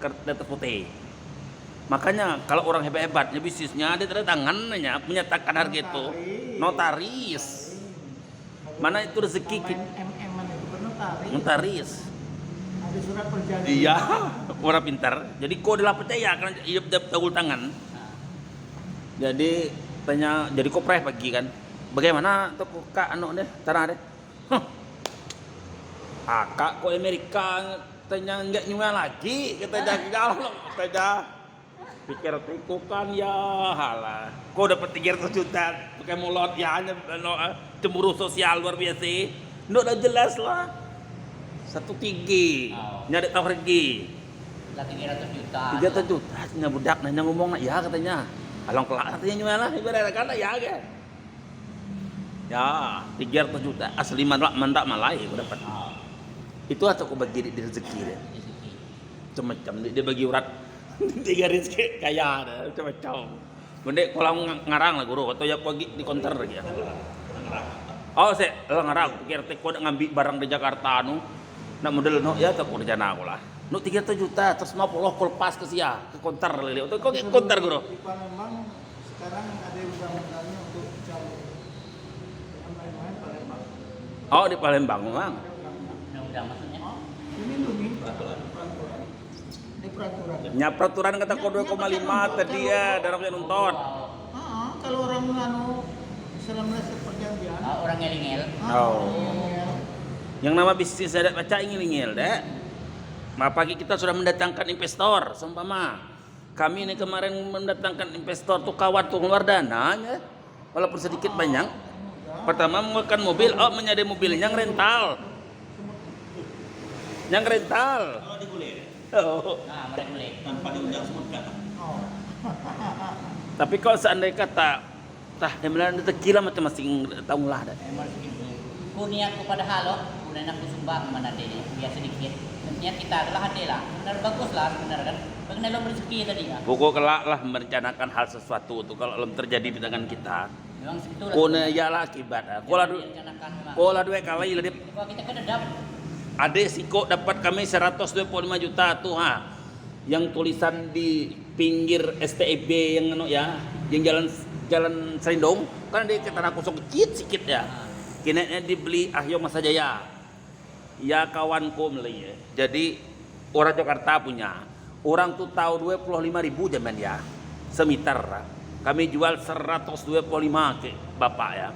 kertas putih. Makanya kalau orang hebat-hebatnya bisnisnya ada tanda tangannya menyatakan harga itu notaris. Mana itu rezeki kita? Notaris. Ada surat perjanjian. Iya, orang pintar. Jadi kau adalah percaya karena hidup tanggung tangan. Jadi tanya, jadi kau preh pagi kan? Bagaimana tuh kak anu deh, tanah deh? Kak kau Amerika tanya enggak nyuya lagi kita jalan saja. Pikir teko kan ya halah. Kau dapat 300 juta pakai mulot ya hanya cemburu sosial luar biasa. Nggak udah jelas lah. 1,3 nyari tahu pergi. 300 juta. 300 juta nya budak nanya ngomong ya katanya. Along kelak artinya nyualah ibarat kata ya kan. Ya, 300 juta asli mandak malai aku dapat. Itu atau aku bagi di rezeki dia. Macam-macam dia bagi urat 3 rezeki kaya dah macam-macam. Benda kolam ngarang lah guru atau ya pagi di konter lagi ya. Oh, saya ngarang pikir teko nak ngambil barang di Jakarta nu nak model no ya tak rencana aku lah. Nu 300 juta terus 50 kau lepas ke sia ke konter lele. Atau kau ke konter guru. Di Palembang sekarang ada undang-undangnya untuk jalur main-main Palembang. Oh, di Palembang memang. Undang-undang maksudnya. Ini nih peraturan. Ini peraturan. Nya peraturan kata kau 2,5 tadi ya darah yang nonton. Kalau orang selama perjanjian. Orang ngelingel. Yang nama bisnis adat baca ingin dek. Pagi kita sudah mendatangkan investor, seumpama kami ini kemarin mendatangkan investor tuh kawan tuh keluar dana ya. Walaupun sedikit banyak. Pertama mengeluarkan mobil, menyadai mobil yang rental. Yang rental. Kalau boleh. Nah, mereka boleh. Tanpa diundang semua datang. Tapi kalau seandainya kata yang benar rezeki lah masing-masing tahu lah dah. Memang segitu. Kurnia aku pada halo, kemudian aku sumbang mana dia biar sedikit. Niat kita adalah hati lah, benar bagus lah benar kan. Bagaimana lo rezeki tadi ya? Pokok kelak lah merencanakan hal sesuatu itu kalau belum terjadi di tangan kita. Memang segitu lah. Kone ialah akibat. Kola dua kali lah dia. Kalau kita kan dapat. Ada siko dapat kami 125 juta tuh Yang tulisan di pinggir STEB yang ya, yang jalan Serindong kan dia ke tanah kosong kecil sikit ya. Kinanya dibeli Ahyo Masa Jaya. Ya kawanku beli ya. Jadi orang Jakarta punya. Orang tuh tahu 25.000 zaman ya. Semeter. Kami jual 125 ke bapak ya.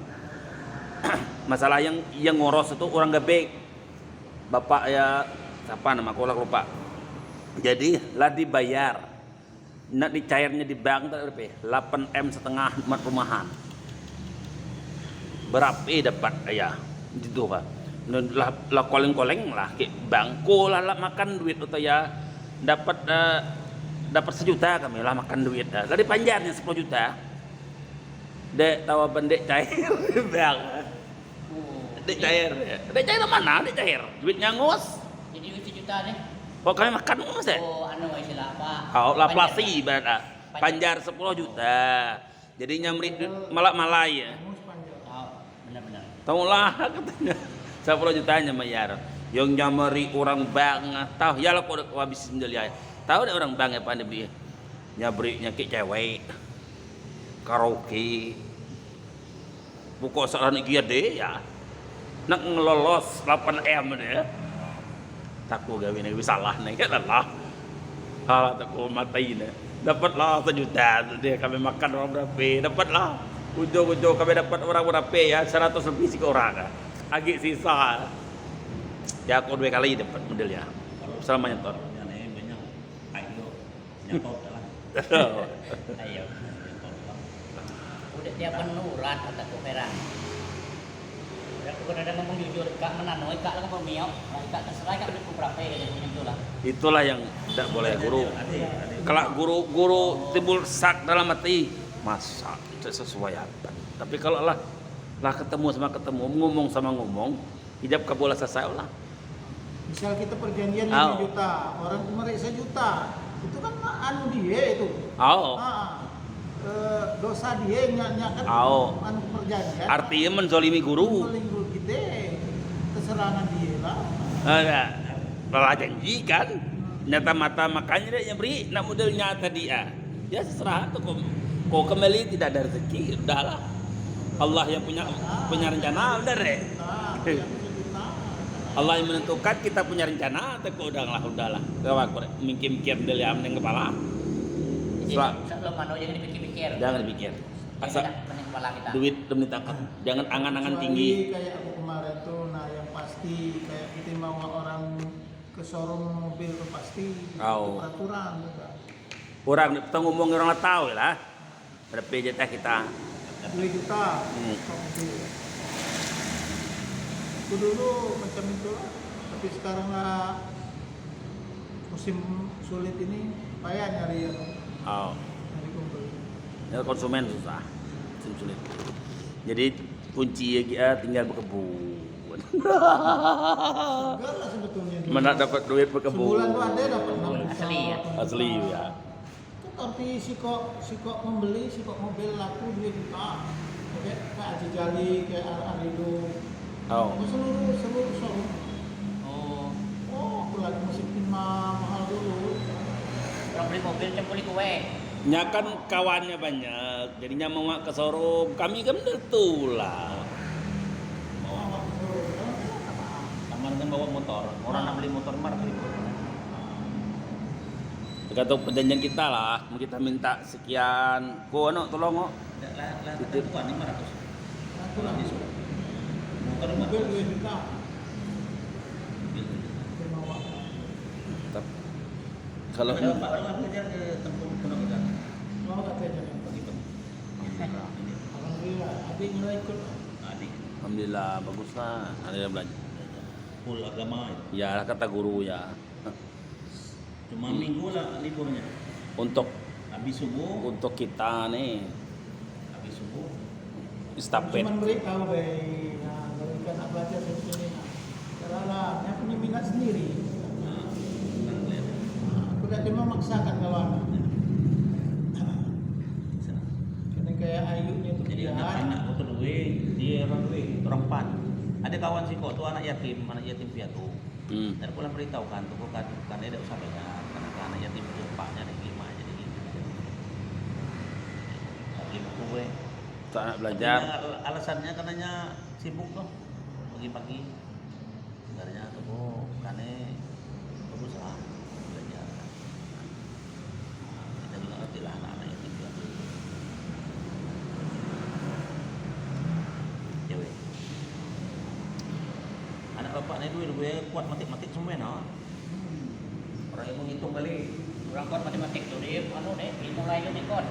Masalah yang ngoros itu orang Gebek. Bapak ya siapa nama aku lupa. Jadi lah dibayar. Nak dicairnya di bank tak berapa? 8M setengah rumahan. Berapa dapat ya? Gitu Pak. Lah koleng-koleng lah ke bangku lah makan duit atau ya dapat 1 juta kami lah makan duit dah. Lah dipanjarnya 10 juta. Dek tawa bendek cair di bank. Dek cair. Dek cair mana? Dek cair. Duitnya ngos. Jadi duit 1 juta nih. Kok kami makan ngos ya? Istilah apa? Laplasi ibarat panjar 10 juta. Jadi nyamri malah ya. Benar-benar. Tahu lah katanya 10 jutanya bayar. Yang nyamari orang bang tahu ya lah kok habis menjeli. Tahu deh orang bang apa beli. Nyabri nyakit cewek. Karaoke. Pokok saran iki deh ya. Nak ngelolos 8M deh. Takut gawe nih salah nih kan lah. Halah takut matiin deh. Dapatlah 1 juta dia kami makan orang berapa dapatlah. Ujung-ujung kami dapat orang berapa ya 100 lebih sih orang kan. Agak sisa. Ya aku 2 kali dapat modelnya. Selama nyetor. Banyak. Ayo. Nyetor lah. Ayo. Udah tiap penurat kata ku heran. Udah aku kadang ngomong jujur, Kak menanoi, Kak lah ngomong miau. Kak terserah Kak udah berapa ya itulah. Itulah yang tidak boleh guru. Kalau guru timbul sak dalam hati, masa tidak sesuai apa. Tapi kalau lah ketemu ngomong sama ngomong, hijab kabola selesai lah. Misal kita perjanjian 5 juta, orang mereka 1 juta, itu kan dia itu. Dosa dia nyakan perjanjian. Artinya menzolimi guru. Menzolimi kita, keserangan dia lah. Malah janji kan, nyata mata makanya dia beri nak model nyata dia. Ya seserah tuh kok kembali tidak ada rezeki, udahlah. Allah yang punya rencana, udah deh. Allah yang menentukan kita punya rencana, tapi udahlah. Gak mikir dari amneng kepala. Sebelum mano jangan dipikir-pikir. Jangan dipikir. Asal kepala kita. duit belum ditangkap. Jangan angan-angan tinggi. Kayak aku kemarin tuh, yang pasti kayak kita mau orang ke showroom mobil tuh pasti peraturan juga. Orang kita ngomong orang tahu lah. Berapa jatah kita? 2 juta. Aku dulu macam itu lah. Tapi sekarang lah musim sulit ini payah nyari kumpul. Ya, konsumen susah, sulit. Jadi kunci ya tinggal berkebun. Enggak lah sebetulnya. Mana dapat duit berkebun? Sebulan tuh ada dapat 6 juta. Asli ya? Asli ya. Tapi si kok membeli, si kok mobil laku 2 juta. Kayak Aji Jali, kayak Arido. Oh. Seluruh showroom. Oh, Oh, aku lagi masih mahal dulu. orang beli mobil cembuli kue. Nya kan kawannya banyak, jadinya mau ke showroom. Kami kan betul lah. Sama dengan bawa motor. Orang nak beli motor marah beli motor. Tergantung perjanjian kita lah. Mau kita minta sekian, ko ano tolong kok. Lah ketentuan 500. Aku lah. Motor Mobil 500. 2 juta. Terbawa. Kalau Ada Pak Orang belajar ke tempat pondok kita. Mau katanya. Begitu. Alhamdulillah, adiknya lah ikut. Adik alhamdulillah bagus lah. Ada yang belajar. full agama itu. Ya kata guru ya. Cuma minggu lah liburnya. Untuk Habis subuh, kita nih habis subuh. estafet. Cuma beritahu baik, nah, mereka nak belajar seperti ini. Karena yang punya minat sendiri. Nah, kan kelihatan. Aku dah cuma memaksakan kawan. Sana. Karena kayak Ayunya itu Jadi pilihan. anak foto duit, dia orang pan. Ada kawan si kok tu anak yatim piatu. Dan pulang beritahu kan tu kan dia tidak usah bayar karena anak yatim itu paknya ada 5 jadi gitu. Beli buku gue. Tak nak belajar. Alasannya katanya sibuk tuh pagi-pagi. Sebenarnya tuh karena bagus lah belajar. Kita juga ngerti lah anak-anak yatim piatu. Cewek. Anak bapak ni dulu gue kuat matematik semua no. Orang yang menghitung kali Orang kuat matematik tuh dia, ilmu lain ni kot.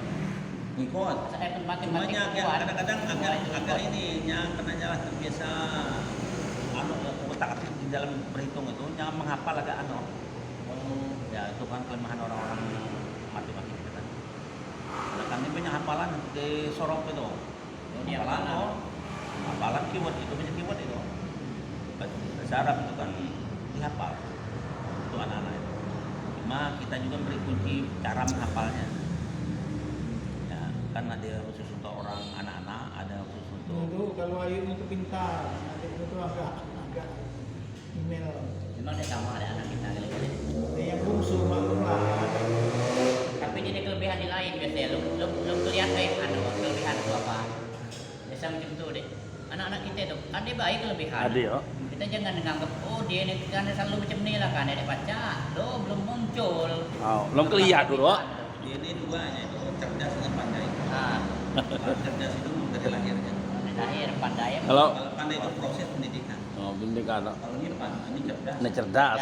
ngikut. Saya kan matematik Cumanya kuat. kadang-kadang agak ini nya karena terbiasa otak di dalam berhitung itu jangan menghafal agak ya itu kan kelemahan orang-orang matematik itu kan. Nah, kami banyak hafalan di sorong itu. Dia Hafalan hafalan. hafalan keyword itu banyak keyword itu. Bahasa Arab itu kan dihafal untuk anak-anak itu. Cuma kita juga beri kunci cara menghafalnya. Ya, kan ada khusus untuk orang anak-anak, ada khusus untuk Dulu kalau Ayunya itu pintar, adiknya itu agak email. Memang dia sama ada anak kita kali-kali. Dia yang bungsu maklum lah. Tapi dia ada kelebihan di lain biasanya. Lu kelihatan kelebihan itu apa? Biasa macam tu deh. Anak-anak kita tu ada baik kelebihan. Ada ya. Kita jangan menganggap dia ni kan selalu macam ni lah kan dia baca. Belum muncul. Oh, belum kelihatan dulu. dia ini duanya itu cerdas dengan pandai. Ah, Cerdas itu dari lahirnya. dari lahir pandai. Kalau Kalau pandai itu proses pendidikan. pendidikan Kalau ini ini cerdas. ini cerdas.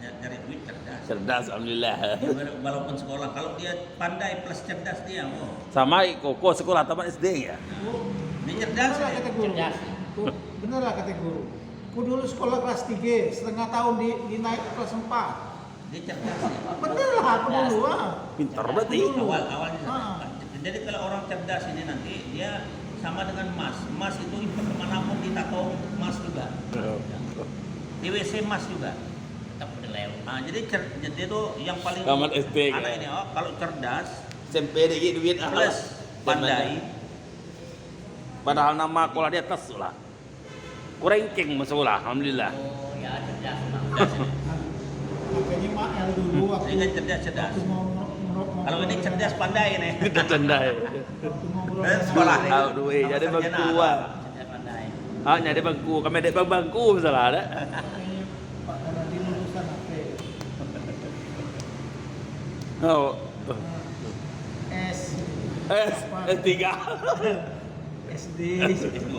Nyari duit cerdas. Cerdas alhamdulillah. Walaupun sekolah, kalau dia pandai plus cerdas dia, Sama koko sekolah taman SD ya. ini cerdas. Bener lah kata guru. Cerdas. Bener lah kata guru. Ku dulu sekolah kelas 3, setengah tahun dinaik ke kelas 4. Dia cerdas. Ya. Bener lah aku dulu ah. Pintar berarti. Awalnya. Ah. Jadi kalau orang cerdas ini nanti dia sama dengan emas. Emas itu kemanapun ditato emas juga. Di WC emas juga. Tetap berlew. Nah, jadi itu yang paling Taman SD, anak kan? ini kalau cerdas SMP dikit duit plus pandai. Padahal nama sekolah di atas lah. Kurangking sekolah alhamdulillah. Oh ya cerdas. Makanya mak yang dulu waktu Ini kan cerdas. waktu mau Kalau ini cerdas pandai nih. Kita cendai. waktu ngobrol Sekolah nih. Tahu duit jadi bangku ah. Cerdas pandai. Ah nyari bangku, kami ada bangku salah ada. Kayaknya Pak Karadi lulusan apa? Oh. S S3. SD S2.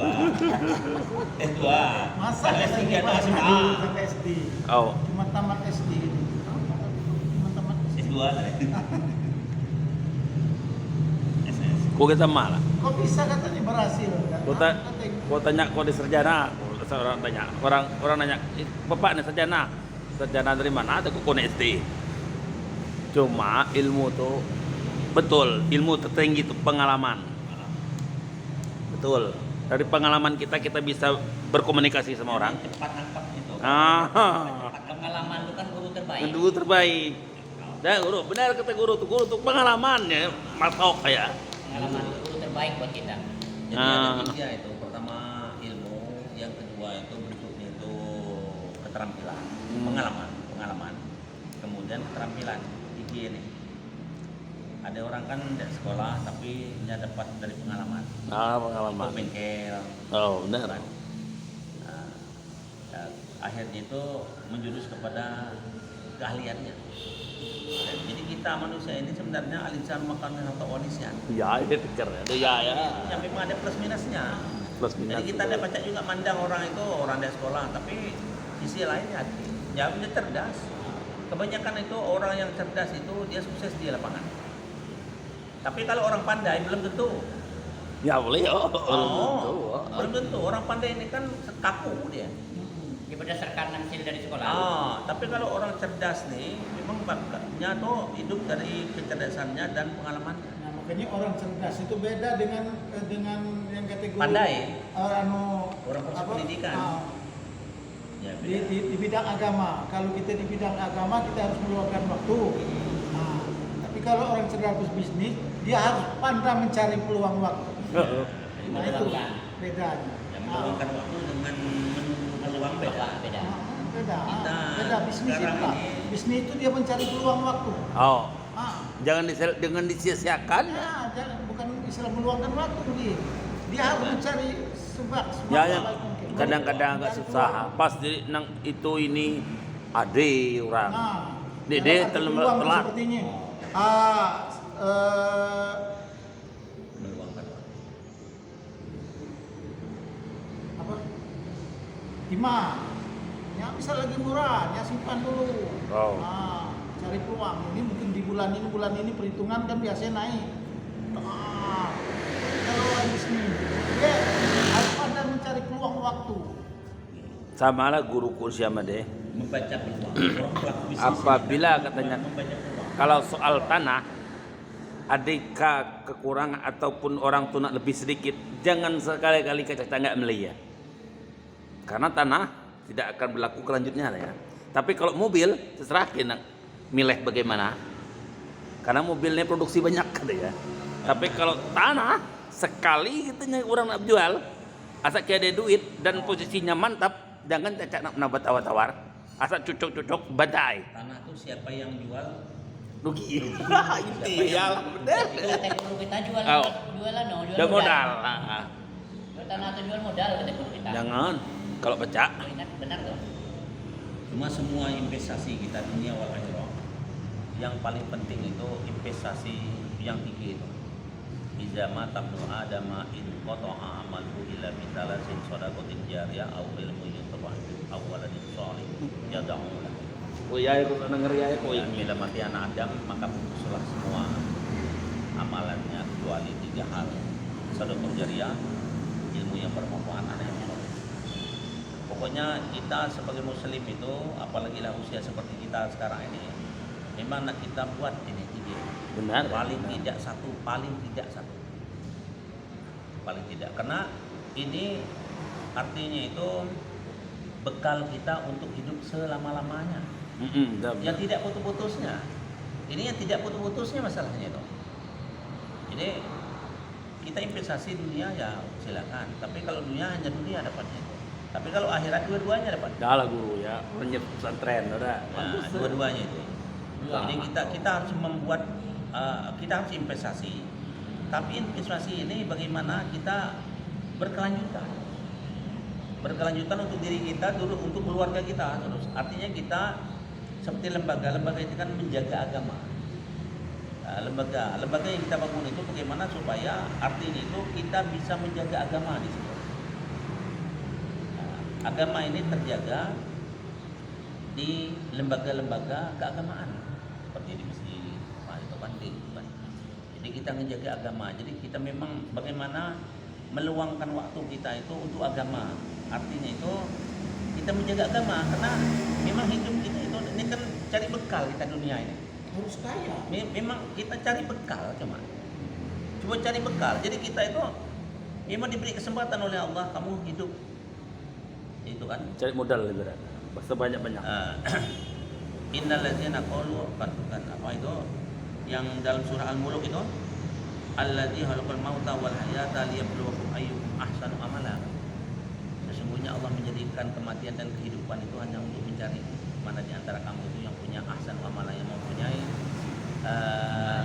S2. masa S3 katanya itu Pak SMA. dulu sampai SD Oh. cuma tamat SD cuma tamat SD S2. SS. Kau kita malah. kok bisa katanya berhasil Kau tanya kau di sarjana, seorang tanya, orang nanya, bapak nih sarjana dari mana? Ada kau SD. Cuma ilmu tuh Betul, ilmu tertinggi itu pengalaman. Betul. Dari pengalaman kita bisa berkomunikasi sama orang. Cepat nangkap itu. Ah, Pengalaman itu kan guru terbaik. guru terbaik. Dan guru, benar kata guru tuh pengalamannya matok kayak. Pengalaman itu guru terbaik buat kita. Jadi ada tiga itu. Pertama ilmu, yang kedua itu bentuknya itu keterampilan, pengalaman. Kemudian keterampilan, tiga ini. Ada orang kan dari sekolah tapi dia dapat dari pengalaman. Pengalaman. Ke bengkel. Oh, benar. Nah, ya, akhirnya itu menjurus kepada keahliannya. Jadi kita manusia ini sebenarnya alinsan makanan atau onisnya. Ya, itu pikir. Ada ya. Ya memang ada plus minusnya. Plus minus. Jadi kita ada baca juga mandang orang itu orang dari sekolah, tapi sisi lainnya dia cerdas. Kebanyakan itu orang yang cerdas itu dia sukses di lapangan. Tapi kalau orang pandai belum tentu. Ya boleh. Belum tentu. Orang pandai ini kan kaku dia. Dia berdasarkan hasil dari sekolah. Tapi kalau orang cerdas nih, memang bakatnya tuh hidup dari kecerdasannya dan pengalamannya. Nah, makanya orang cerdas itu beda dengan yang kategori Pandai. orang proses pendidikan. Ya, Di bidang agama. Kalau kita di bidang agama kita harus meluangkan waktu. Nah, tapi kalau orang cerdas bisnis, dia harus pandai mencari peluang waktu. Nah, itu bedanya. Yang meluangkan waktu dengan meluang beda. Beda. Beda bisnis sekarang itu. ini- Bisnis itu dia mencari peluang waktu. Oh, Ah, jangan disia-siakan. jangan bukan istilah meluangkan waktu dia harus mencari sebab Ya, yang sebaik mungkin. kadang-kadang agak Mencari susah. peluang. Pas nang itu ini ade orang. Nah, Dede dalam arti telat. peluang sepertinya. Meluangkan waktu. Apa? Timah. Ya bisa lagi murah, ya simpan dulu. Oh. Cari peluang. Ini mungkin di bulan ini perhitungan kan biasanya naik. Kalau orang bisnis, dia harus pandai mencari peluang waktu. Sama lah guruku siapa deh. Membaca peluang. Orang pelaku bisnis Apabila ini katanya membaca peluang. kalau soal tanah adika kekurangan ataupun orang tunak lebih sedikit, jangan sekali-kali kita nggak beli ya. Karena tanah tidak akan berlaku kelanjutnya ya. Tapi kalau mobil terserah kita milih bagaimana. Karena mobilnya produksi banyak kan ya. Tapi kalau tanah sekali kita orang nak jual, asal ada duit dan posisinya mantap, jangan cacak nak tawar-tawar. Asal cucuk-cucuk badai. Tanah tuh siapa yang jual? Rugi. Itu ya benar. Kata guru kita jual Oh. jual Modal. Jual tanah atau jual modal kata guru kita. Jangan. Kalau pecah. Benar tuh. Cuma semua investasi kita dunia wal akhirah yang paling penting itu investasi yang tinggi itu. Iza mata ibnu Adama in qata'a amalu illa bi thalathin shadaqatin jariyah aw ilmun yutawajjih aw waladin shalih yad'u lahu. Oh ya, aku denger ya, kok Ya, bila mati anak Adam maka putuslah semua amalannya kecuali 3 hal. Sedekah jariyah, ilmu yang bermanfaat, anak yang soleh. Pokoknya kita sebagai muslim itu apalagi lah usia seperti kita sekarang ini, memang nak kita buat ini 3. benar. Paling tidak satu. Paling tidak, karena ini artinya itu bekal kita untuk hidup selama-lamanya. Yang tidak putus-putusnya. Ini yang tidak putus-putusnya masalahnya itu. Jadi kita investasi dunia ya silakan, tapi kalau dunia hanya dunia dapatnya. Tapi kalau akhirat dua-duanya dapat. Dah lah guru ya, penyet pesantren udah. Nah, dua-duanya itu. Jadi kita harus membuat kita harus investasi. Tapi investasi ini bagaimana kita berkelanjutan. Berkelanjutan untuk diri kita, dulu untuk keluarga kita terus. Artinya kita seperti lembaga itu kan menjaga agama. Lembaga yang kita bangun itu bagaimana supaya artinya itu kita bisa menjaga agama di situ. Agama ini terjaga di lembaga-lembaga keagamaan seperti di masjid, itu kan. Jadi kita menjaga agama. Jadi kita memang bagaimana meluangkan waktu kita itu untuk agama. Artinya itu kita menjaga agama karena memang hidup kita itu ini kan cari bekal kita dunia ini. harus kaya. Memang kita cari bekal cuma cari bekal. Jadi kita itu memang diberi kesempatan oleh Allah, kamu hidup itu kan. Cari modal itu kan. Sebanyak-banyak. Innal ladzina qalu kan apa itu yang dalam surah Al-Mulk itu alladzi khalaqal mauta wal hayata liyabluwakum ayyukum ahsanu amala. Sesungguhnya Allah menjadikan kematian dan kehidupan itu hanya untuk mencari mana di antara kamu itu yang punya ahsan amala, yang mempunyai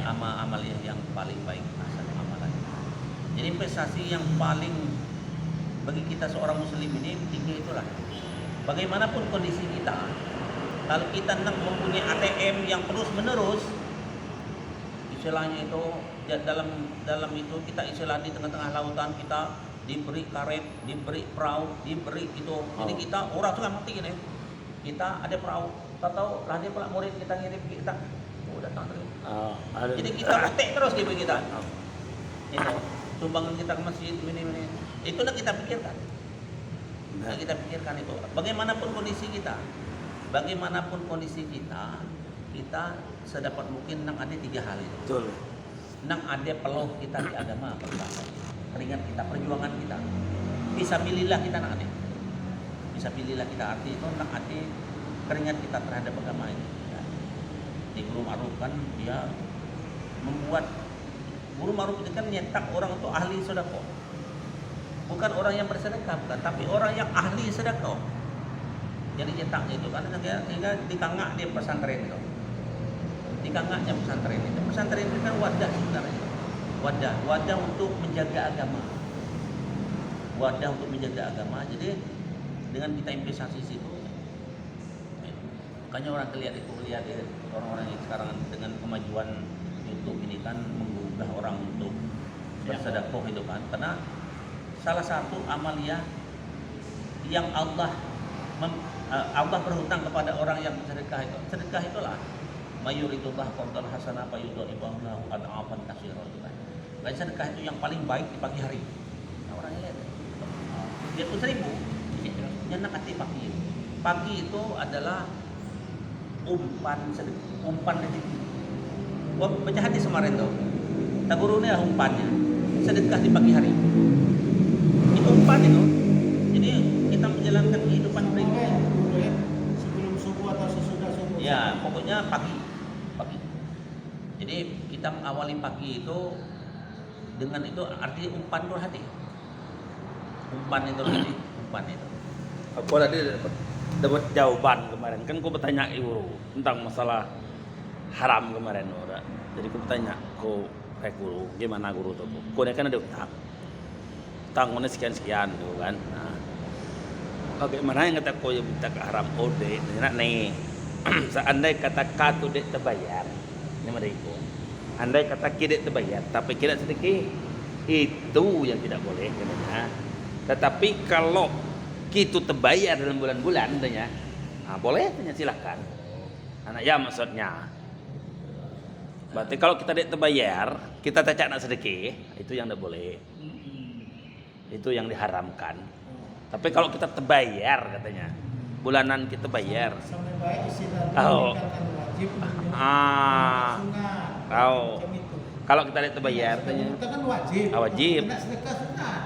amal yang paling baik, ahsan amalan. Jadi investasi yang paling bagi kita seorang muslim ini tiga itulah. Bagaimanapun kondisi kita, kalau kita mempunyai ATM yang terus menerus, istilahnya itu dalam itu kita istilah di tengah-tengah lautan kita diberi karet, diberi perahu, diberi itu. Jadi kita orang tuh mati gini. Kita ada perahu, tahu lah dia pula murid kita ngirim kita, datang terus. Jadi kita petik terus di kita. Itu sumbangan kita ke masjid ini. Itulah kita pikirkan. Nah, kita pikirkan itu. Bagaimanapun kondisi kita, kita sedapat mungkin nang ada tiga hal itu. Betul. Nang ada peluh kita di agama berbahasa. Keringat kita, perjuangan kita. Fisabilillah kita nang ada. Fisabilillah kita arti itu nang ada keringat kita terhadap agama ini. Ya. Di Guru Ma'ruf kan dia membuat Guru Ma'ruf itu kan nyetak orang itu ahli sedekah. Bukan orang yang bersedekah, bukan, tapi orang yang ahli sedekah. Jadi nyetaknya itu kan sehingga dikangak di pesantren itu. Dikangaknya pesantren itu. Pesantren itu kan wadah sebenarnya. Wadah untuk menjaga agama. Wadah untuk menjaga agama. Jadi dengan kita investasi situ, makanya orang lihat orang-orang yang sekarang dengan kemajuan YouTube ini kan menggugah orang untuk bersedekah itu kan, karena salah satu amalia yang Allah berhutang kepada orang yang bersedekah itu. Sedekah itulah mayuridullah qardal hasanah fayudha'ifahu lahu ad'afan katsira itu kan. Dan sedekah itu yang paling baik di pagi hari. Nah, orang lihat. Dia pun 1000 yang nak hati pagi. Pagi itu adalah umpan rezeki. Wah, baca hadis kemarin tuh. Tagurunnya umpannya. Sedekah di pagi hari. Itu umpan itu. Jadi kita menjalankan kehidupan berikutnya. Sebelum subuh atau sesudah subuh. Ya, pokoknya pagi. Jadi kita mengawali pagi itu dengan itu artinya umpan itu hati. Umpan itu. Aku tadi dapat jawaban kemarin. Kan aku bertanya Guru tentang masalah haram kemarin, udah. Jadi aku bertanya ke Guru, gimana Guru tuh? Kau kan ada utang mana sekian tuh kan. Nah, bagaimana yang kata kau yang minta ke haram ode? Nak nih, seandai kata katu dek terbayar, ini mereka. Andai kata kita terbayar, tapi kita sedekah itu yang tidak boleh katanya. Tetapi kalau kita terbayar dalam bulan-bulan katanya, boleh katanya silakan. Anak ya maksudnya. Berarti kalau kita tidak terbayar, kita tak nak sedekah, itu yang tidak boleh. Itu yang diharamkan. Tapi kalau kita terbayar katanya, bulanan kita bayar. Sampai baik istilah Oh. wajib. Tahu. Kalau kita tidak terbayar katanya. Kita kan wajib. Wajib. Nak sedekah sunat.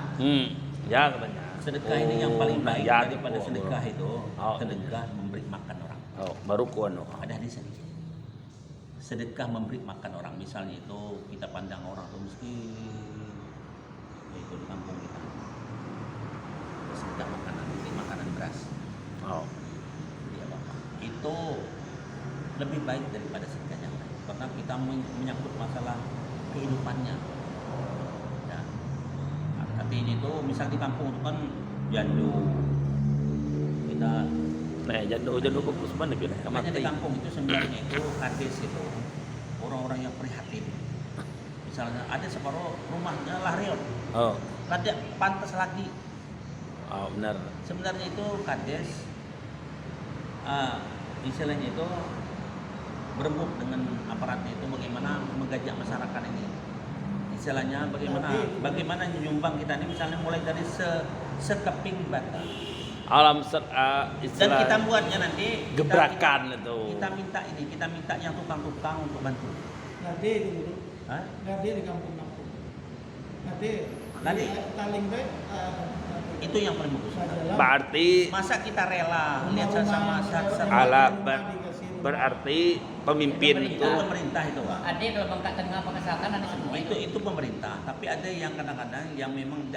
Ya katanya. Sedekah ini yang paling baik ya, daripada sedekah itu. Oh. Sedekah memberi makan orang. Baru kuano. Ada di sini. Sedekah memberi makan orang. Misalnya itu kita pandang orang tuh miskin, yaitu di kampung kita. Sedekah makanan, beri makanan beras. Ya Bapak. Itu lebih baik daripada sedekah yang lain. Karena kita menyangkut masalah kehidupannya. Ya. Tapi ini tuh misal di kampung itu kan jandu. Kita Jandu bagus banget pilih. makanya di kampung itu sebenarnya itu kades itu orang-orang yang prihatin. Misalnya ada separuh rumahnya lariot, ada pantas lagi. Benar. Sebenarnya itu kades, istilahnya itu berembuk dengan aparatnya itu bagaimana mengajak masyarakat ini. Istilahnya bagaimana menyumbang kita ini misalnya mulai dari sekeping bata. alam Dan istilah kita buatnya nanti gebrakan itu. kita minta yang tukang-tukang untuk bantu. Ngade dulu. Hah? Ngade di kampung-kampung. Ngade. Ngade? Taling baik. Itu yang paling bagus. Berarti Masa kita rela lihat sama ala berarti pemimpin itu itu pemerintah itu, Pak. Ada kalau bangka tengah bangka selatan ada semua Itu pemerintah, tapi ada yang kadang-kadang yang memang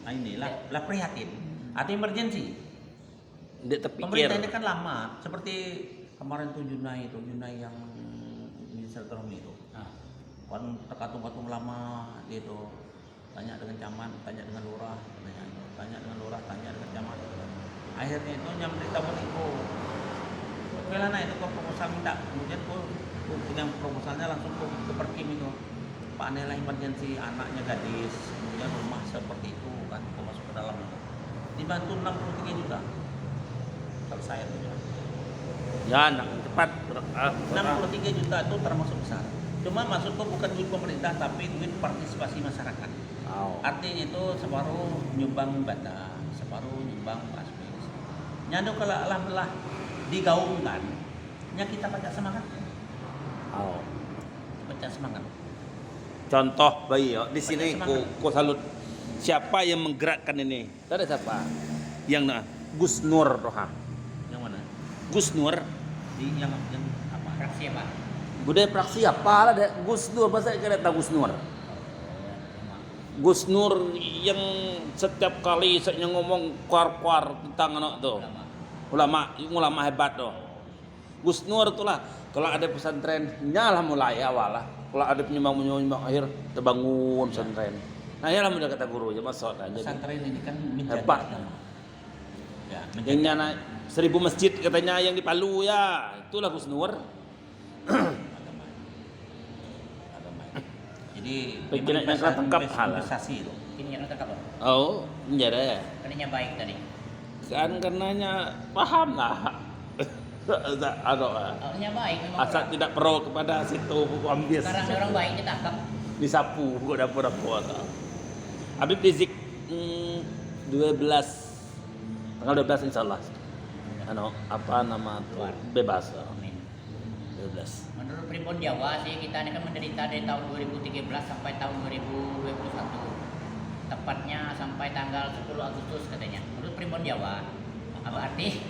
inilah prihatin atau emergency. dia terpikir. Pemerintah ini kan lama, seperti kemarin tuh Junai yang Minister Ekonomi itu. Kan terkatung-katung lama dia itu. Tanya dengan camat, tanya dengan lurah, tanya dengan lurah, tanya dengan camat. Akhirnya itu yang berita itu, kelana itu ke proposal minta, kemudian dengan proposalnya langsung ke Perkim itu. Pak Nela emergency, anaknya gadis, kemudian rumah seperti itu kan, masuk ke dalam itu. Dibantu 63 juta. Selesai itu. Ya, nak cepat. 63 juta itu termasuk besar. Cuma maksudku bukan duit pemerintah tapi duit partisipasi masyarakat. Artinya itu separuh nyumbang bata, separuh nyumbang pasmis. Nyano kalau alhamdulillah digaungkan, nya kita baca semangat. Baca semangat. Contoh bayi di sini Semangat. ku salut. Siapa yang menggerakkan ini? Tahu ada siapa? Yang Gus Nur doha. Yang mana? Gus Nur. Yang apa? fraksi apa? Budaya praksi apa lah deh Gus Nur, masa kita tahu Gus Nur? Gus Nur yang setiap kali saya ngomong kuar-kuar tentang anak tuh. Ulama hebat tuh. Gus Nur itulah kalau ada pesantren nyalah mulai awal lah. Kalau ada penyumbang akhir terbangun pesantren. Nah, ya lah mudah kata guru ya masuk aja. Pesantren ini kan menjadi Hebat. Ya, Yang nyana 1000 masjid katanya yang di Palu ya. Itulah Gus Nur. agama. Jadi Pikiran yang kena tangkap hal. investasi itu. Ini yang terkap loh. Oh, menjadi. Karena baik tadi. Kan karenanya paham lah. Awalnya baik memang. Asal tidak pro kepada situ ambis. Sekarang ada orang baik ditangkap. Disapu kok dapur-dapur. Habib Rizik 12 tanggal 12 insyaallah. Apa nama tuh? Bebas. Amin. 12. Menurut Primbon Jawa sih kita ini kan menderita dari tahun 2013 sampai tahun 2021. Tepatnya sampai tanggal 10 Agustus katanya. Menurut Primbon Jawa. Apa arti?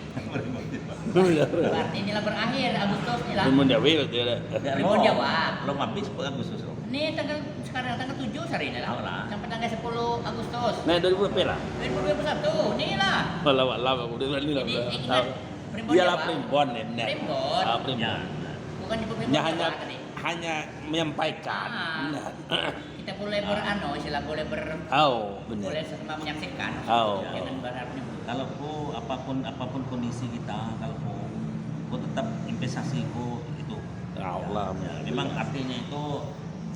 Berarti inilah berakhir Agustus inilah. Primbon Jawa berarti ada. Primbon Jawa. Belum habis Agustus. Ini sekarang tanggal 7 hari ini lah. Tahu lah. Sampai tanggal 10 Agustus. Nah, 2000 lah. 2021. Inilah. Lama udah berani lah. Jadi ingat Primbon Iyalah Jawa. Primbon ya. benar. Primbon. Primbon. Bukan di Primbon Ya, Jawa tadi. hanya menyampaikan. Ah. Kita boleh istilah boleh boleh sama menyaksikan. Oh. Jangan berharapnya. Kalau apapun kondisi kita, kalau ku tetap investasiku itu. Allah. Ya, memang artinya itu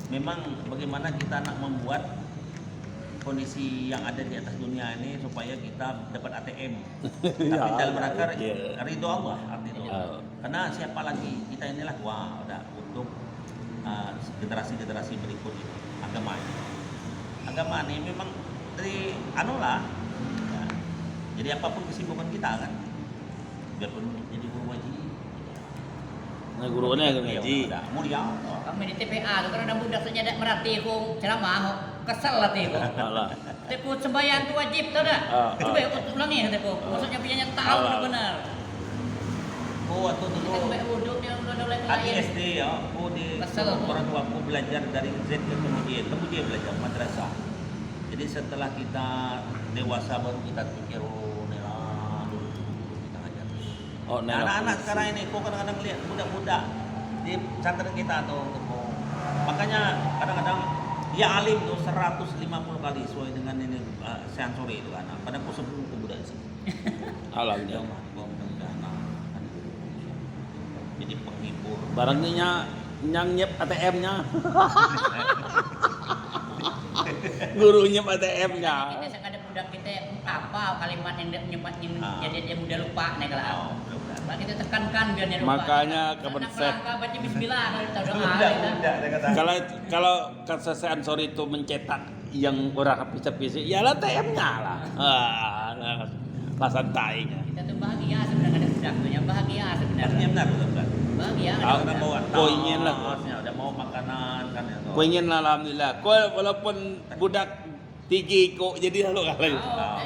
memang bagaimana kita nak membuat kondisi yang ada di atas dunia ini supaya kita dapat ATM. Tapi dalam rangka ridho Allah artinya. Karena siapa lagi kita inilah udah untuk generasi-generasi berikutnya agama ini memang dari lah. Ya. Jadi apapun kesibukan kita kan, biarpun jadi guru ngaji. Nah, gurunya ngaji. Mulia. Kami di TPA tuh karena budak saja ada merhati ku ceramah kesel lah tiku. Allah. Tiku sembahyang tu wajib tahu dah. Coba aku ulangi tiku. Maksudnya biarnya tahu benar. Waktu dulu Kita baik wuduk dia udah mulai Hati lain. SD ya, aku di Kesel aku. orang tua aku belajar dari Z ke kemudian belajar madrasah. Jadi setelah kita dewasa baru kita pikir dulu kita ngajar. Oh, Nah, anak-anak sekarang ini kok kadang-kadang lihat budak-budak di pesantren kita tuh. Makanya kadang-kadang ya alim tuh 150 kali sesuai dengan ini sean sore itu kan. Pada aku sebelum ke budak sih. Alhamdulillah. Jadi penghibur. Barangnya nyep ATM-nya. Guru nyep ATM-nya. Kita sangat ada budak kita apa kalimat yang nyempatin jadi dia mudah lupa nih kalau. Nah, kita tekankan biar dia lupa. Makanya kebenset. Baca bismillah kalau tahu doa. Kalau kesesean sorry itu mencetak yang orang habis-habis ya ATM-nya lah. lah santainya. Kita tuh bahagia sebenarnya ada sedaknya, bahagia Artinya sebenarnya. benar betul kan? Bahagia Ah, ada Udah bawa Kau ingin lah. tasnya, udah mau makanan kan ya. Kau ingin lah, alhamdulillah. Kau walaupun budak 3 kok jadi lalu kali.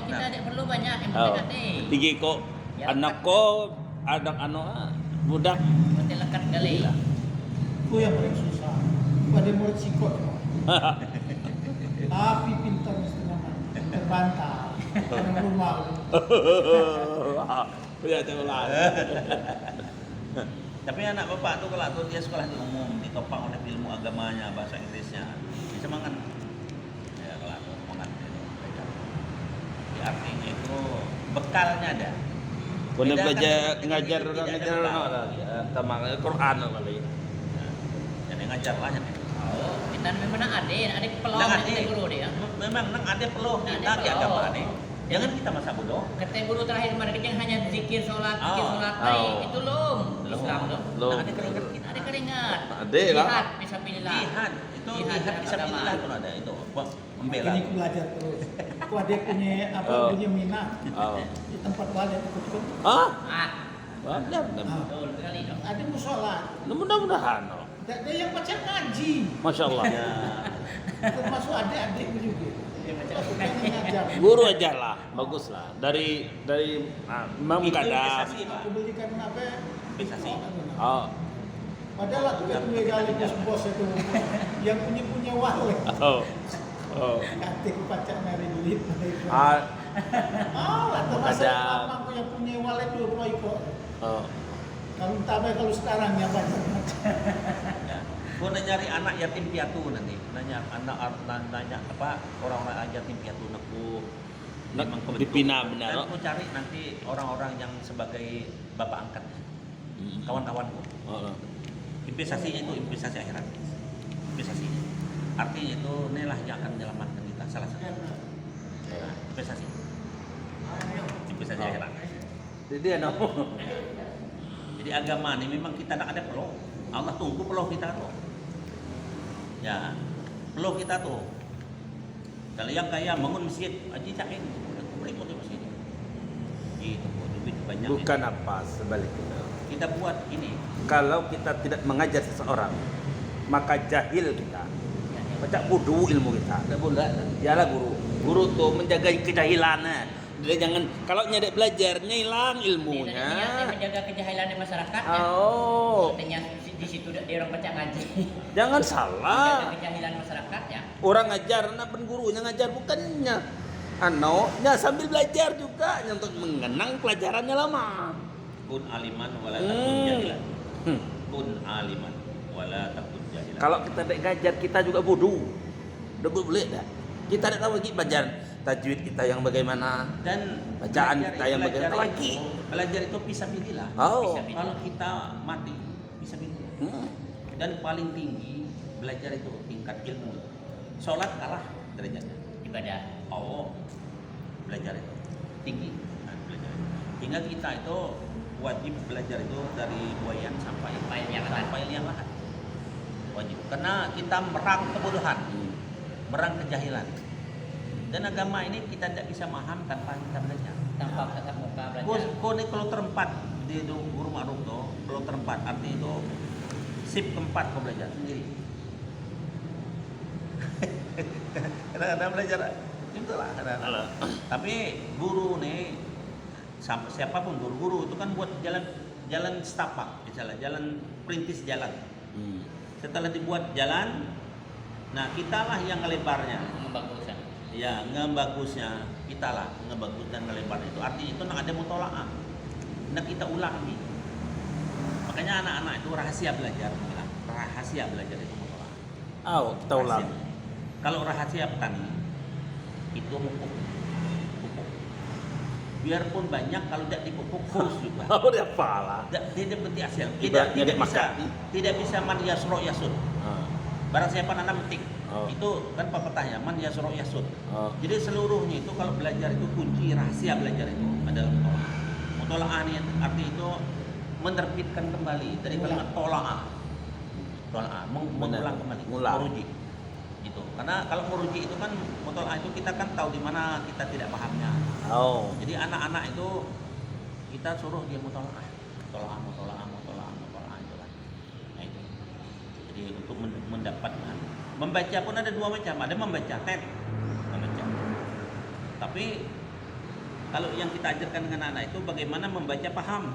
Kita ada perlu banyak yang Oh, penting 3 kok anak kau anak budak. Mesti lekat kali. Itu yang paling susah. Itu ada murid sikot. Tapi pintar mestinya terbantah. Dalam rumah. Ya lah. Tapi anak bapak tuh kalau tuh dia sekolah di umum ditopang oleh ilmu agamanya, bahasa Inggrisnya, bisa semangat. Ya kalau tuh semangat itu mereka. Jadi artinya itu bekalnya ada. Kau nak Beda belajar kan, ngajar tidak ada ngajar bekal. orang lagi. Tamang Quran kali. Jadi ngajar lah jadi. Oh, kita memang ada pelong Nang ada guru dia. memang nang ada perlu Nang kita ada di perlu. agama nih. Jangan kita masa bodoh. Kata guru terakhir kemarin kita hanya zikir sholat, zikir Oh. sholat. Oh. Itu loh Islam loh. Lo. Nang ada keringat kita. Ada keringat. Ada lah. Jihad bisa pilih lah. Jihad itu Jihad jihad dalam bisa agama. pilih itu ada itu membela. Ini aku belajar terus. Aku ada punya apa Oh. punya minat Oh. di tempat balik ikut-ikut. Ah, Ah, benar. betul sekali dong. Ada musola. Mudah-mudahan. Ada yang baca ngaji. Masya Allah. Ya. Termasuk adik-adikku juga. Aku pengen ngajar. Guru aja lah, bagus lah. Dari Imam Itu Kadam. investasi, Pak. Aku belikan apa? Investasi. Oh, Padahal aku kan punya kali bos-bos itu yang punya wallet. oh, oh. Katik pacak nari duit. Ah, lah termasuk Kadang. mamangku yang punya wallet 20 ekor. oh. Kalau kalau sekarang ya banyak. Ya. Gua nyari anak yatim piatu nanti. Nanya apa orang-orang yatim piatu aku memang kebetulan. Dipina benar. Dan aku cari nanti orang-orang yang sebagai bapak angkat kawan-kawanku. Oh, oh. Investasinya itu investasi akhirat. Investasi. Artinya itu inilah yang akan menyelamatkan kita salah satu. Nah, investasi. Investasi Oh. akhirat. Jadi anak. Jadi agama ini memang kita tak ada peluh. Allah tunggu peluh kita tuh. Ya, peluh kita tuh. Kalau yang kaya bangun masjid, aji cakin, mereka di masjid. Gitu, duit banyak. Bukan ini. apa sebaliknya. Kita buat ini. Kalau kita tidak mengajar seseorang, maka jahil kita. Baca bodoh ilmu kita. Tidak boleh. Yalah guru. Guru tuh menjaga kejahilannya. Dia jangan kalau nyadek belajarnya hilang ilmunya. Niatnya menjaga kejahilan di masyarakat. Oh, Artinya di situ dia orang baca ngaji. jangan Menjaga salah. kejahilan masyarakat ya. Orang ngajar, anak pen gurunya ngajar bukannya. Anaknya sambil belajar juga untuk mengenang pelajarannya lama. Kun aliman wala takun jahilan. Hmm. Kun aliman wala takun jahilan. Kalau kita tidak ngajar kita juga bodoh. Udah boleh dah. Kita tidak tahu lagi pelajaran tajwid kita yang bagaimana. Dan Bacaan belajar- kita yang belajar bagaimana itu- Belajar itu bisa pilihlah. Oh. Bisa pilih. Kalau kita mati bisa pilih. Dan paling tinggi belajar itu tingkat ilmu. Sholat kalah derajatnya. Ibadah. Oh, belajar itu tinggi. Nah, belajar. Hingga kita itu wajib belajar itu dari buayan sampai liang lahat. sampai liang lahat. Wajib. Karena kita merang kebodohan, merang kejahilan. Dan agama ini kita tidak bisa paham tanpa kita belajar. Tanpa tatap muka Kau belajar. ni kalau terempat di rumah rum tu, kalau terempat arti itu sip keempat kau belajar sendiri. Kadang-kadang belajar itu lah kadang-kadang. Tapi guru ni siapapun guru itu kan buat jalan setapak, misalnya jalan perintis jalan. Setelah dibuat jalan, nah kitalah yang ngelebarnya. Bagusnya. Ya, ngebagusnya kita lah, ngebagus dan ngelebar itu artinya itu nak ada mutolaah. Nak kita ulang lagi. Makanya anak-anak itu rahasia belajar, bilang. Rahasia belajar itu mutolaah. Oh, kita ulang. Rahasia. Kalau rahasia petani itu pupuk. Pupuk. Biarpun banyak kalau tidak dipupuk haus juga. Oh, dia pala. Tidak berarti hasil. Ibaratnya dia Tidak bisa. makan. Tidak bisa man yasro yasud. Barang siapa nanam petik. Oh. Itu kan pepatahnya man yasro yasud. Oh. Jadi seluruhnya itu kalau belajar itu kunci rahasia belajar itu adalah mutolaah. Mutolaah ini arti itu menerbitkan kembali dari kalimat tolaah. Tolaah mengulang kembali, Ngulang. meruji. Itu. Karena kalau meruji itu kan mutolaah itu kita kan tahu di mana kita tidak pahamnya. Oh. Jadi anak-anak itu kita suruh dia mutolaah itulah. Nah itu. Jadi untuk mendapatkan membaca pun ada dua macam, ada membaca membaca. Tapi kalau yang kita ajarkan dengan anak itu bagaimana membaca paham.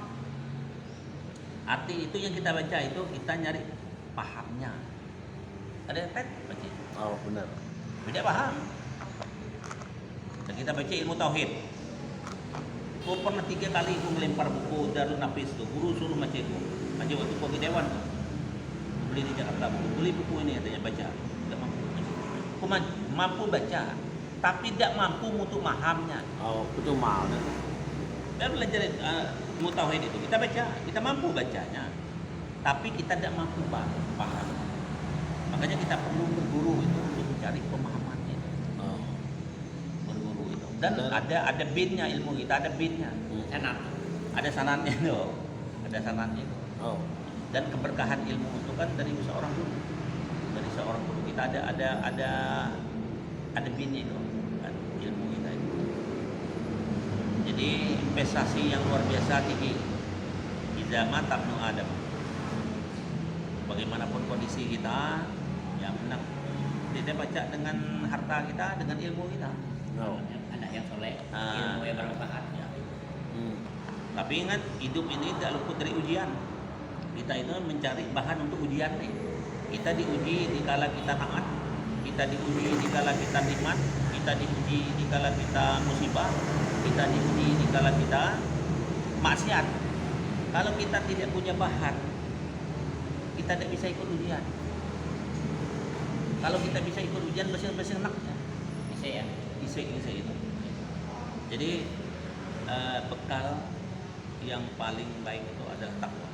Arti itu yang kita baca itu kita nyari pahamnya. Ada tet baca. Oh, benar. Beda paham. Dan kita baca ilmu tauhid. Gua pernah 3 kali gua ngelempar buku Darun Nafis tuh. Guru suruh baca itu. Baca waktu gua ke Dewan tuh. Gua beli di Jakarta buku. Beli buku ini katanya baca. Tidak mampu baca. Gua mampu baca, tapi tidak mampu untuk mahamnya. Oh, itu mal. Dan belajar ilmu tauhid itu kita baca, kita mampu bacanya, tapi kita tidak mampu paham. Makanya kita perlu berguru itu untuk mencari pemahamannya. Oh. Berguru itu. Dan ada binnya ilmu kita, ada binnya. Sanad. Ada sanatnya itu. Ada sanatnya itu. Oh. Dan keberkahan ilmu itu kan dari seorang guru. Dari seorang guru kita ada binnya itu. Kan, ilmu kita itu. Jadi investasi yang luar biasa tinggi. Iza mata ibnu Adam. Bagaimanapun kondisi kita, ya menang. Tidak baca dengan harta kita, dengan ilmu kita. No. Anak yang soleh, Ah. ilmu yang bermanfaat. Ya. Hmm. Tapi ingat, hidup ini tidak luput dari ujian. Kita itu mencari bahan untuk ujian nih. Kita diuji dikala kita taat, kita diuji dikala kita nikmat, kita diuji dikala kita musibah, kita diuji dikala kita maksiat. Kalau kita tidak punya bahan, kita tidak bisa ikut ujian. Kalau kita bisa ikut ujian, bersih enaknya. Bisa ya. Isi itu. Jadi bekal yang paling baik itu adalah takwa.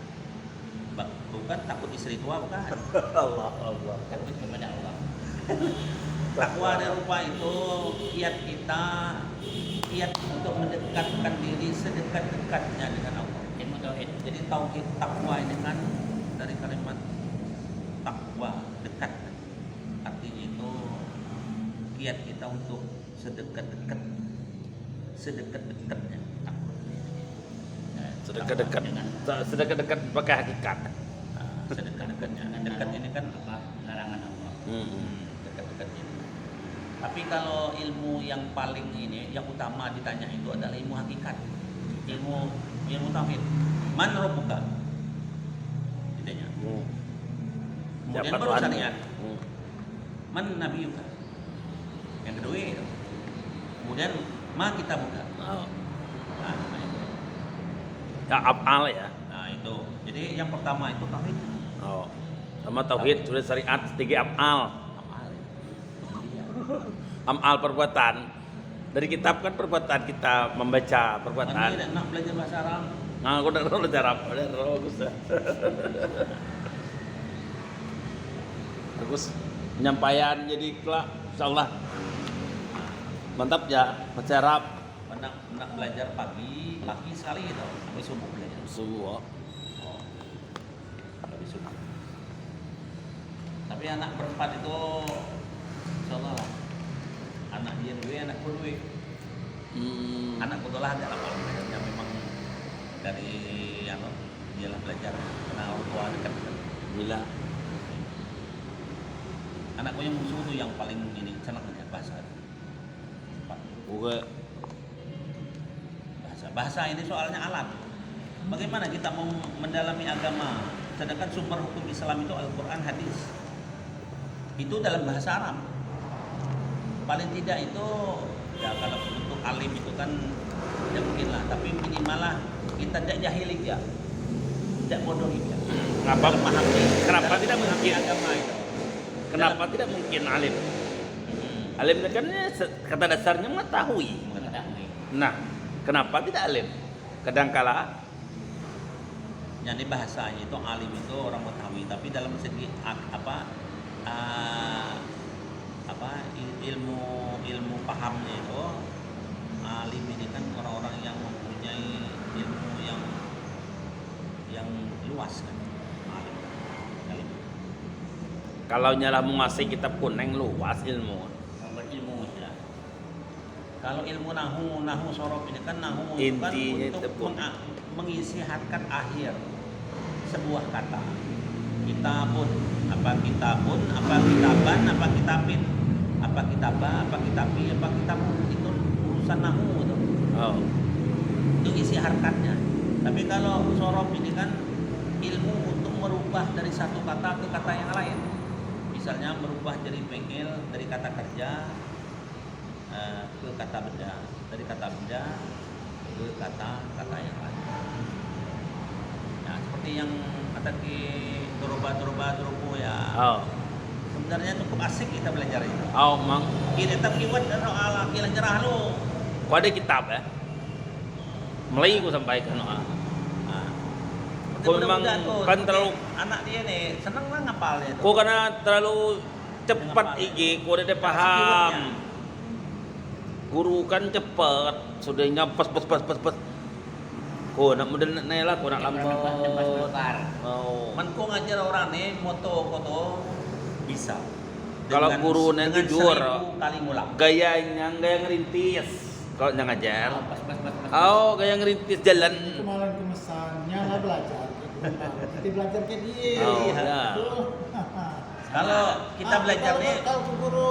Bukan takut istri tua, bukan. Allah. Takut kepada Allah. Takwa dan rupa itu kiat kita, kiat untuk mendekatkan diri sedekat-dekatnya dengan Allah. Ilmu tauhid. Jadi tauhid takwa ini kan dari kalimat takwa, dekat. Artinya itu kiat kita untuk sedekat-dekatnya takwa. Sedekat-dekat pakai hakikat. Sedekat-dekatnya. Dekat ini kan Apa larangan Allah. dekat-dekatnya. Tapi kalau ilmu yang paling ini, yang utama ditanya itu adalah ilmu hakikat, ilmu tauhid. Man rabbuka? Ditanya. Kemudian Siapa baru Tuhanmu? syariat. Man nabiyuka? Yang kedua itu. Kemudian ma kitabuka? Oh. Nah, itu. Ya af'al ya. Nah, itu. Jadi yang pertama itu tauhid. Oh. Sama tauhid sudah syariat 3 af'al. Amal. Iya. Amal perbuatan. Dari kitab kan perbuatan kita membaca perbuatan. Mana tidak nak belajar bahasa Arab? Nah, aku udah belajar Arab, udah bagus dah. Bagus. Penyampaian jadi kelak, insyaallah. Mantap ya, baca Arab. Nak belajar pagi sekali gitu. Habis subuh belajar. Semua. Oh. Habis subuh. Tapi anak berempat itu insyaallah lah. Anak dia dua, anak kedua. Anak kedua ada lah yang memang dari dia lah belajar karena orang tua dekat. Bila Anakku yang musuh itu yang paling ini senang dengan bahasa. Oke. Bahasa ini soalnya alat. Bagaimana kita mau mendalami agama sedangkan sumber hukum Islam itu Al-Qur'an, hadis. Itu dalam bahasa Arab. Paling tidak itu ya kalau untuk alim itu kan tidak mungkin lah, tapi minimal lah kita tidak jahili ya. Tidak bodoh ya. Kenapa? Kenapa tidak memahami mungkin? agama itu? Kenapa tidak mungkin alim? Alim itu kan kata dasarnya mengetahui. Mengetahui. Nah, kenapa tidak alim? Kadangkala Jadi bahasanya itu alim itu orang mengetahui, tapi dalam segi ilmu pahamnya itu alim ini kan orang-orang yang mempunyai ilmu yang luas kan. Alim. kalau nyala menguasai kitab kuning luas ilmu. Berilmu ya. Kalau ilmu nahu sorof ini kan nahu itu kan Intinya untuk itu, Bu. mengisihatkan akhir sebuah kata. Kitabun, apa kitabun, apa kitaban, apa kitabin, apa kitabah, apa kitabi, apa kitabun, itu urusan nahu itu. Oh. Itu isi harkatnya. Tapi kalau sorof ini kan ilmu untuk merubah dari satu kata ke kata yang lain. Misalnya merubah dari fi'il, dari kata kerja ke kata benda, dari kata benda ke kata yang lain. Nah, seperti yang kata ki dorobu ya. Oh. Sebenarnya cukup asik kita belajar itu. Oh, mang. Kita kiwat ala kila jerah lu. Kau ada kitab ya? Melayu aku sampaikan. Nah, Kau memang mudah-mudahan tuh, kan seperti terlalu, anak dia nih seneng lah ngapalnya itu. kau karena terlalu cepat Ngapal. IG, kau udah Keywordnya. paham. Guru kan cepat, sudah nyampas pas. Kau nak model nak naik lah, kau nak lambat. Oh. Man ko ngajar orang nih moto koto bisa. Kalau guru nanti jujur, 1000 kali ngulang. gaya ngerintis. Kalau yang ngajar, Pas. oh gaya ngerintis jalan. Itu malah kemesannya lah belajar. Kita belajar ke dia. Oh, Iya. ya. Tuh. Kalau kita belajar nih kalau guru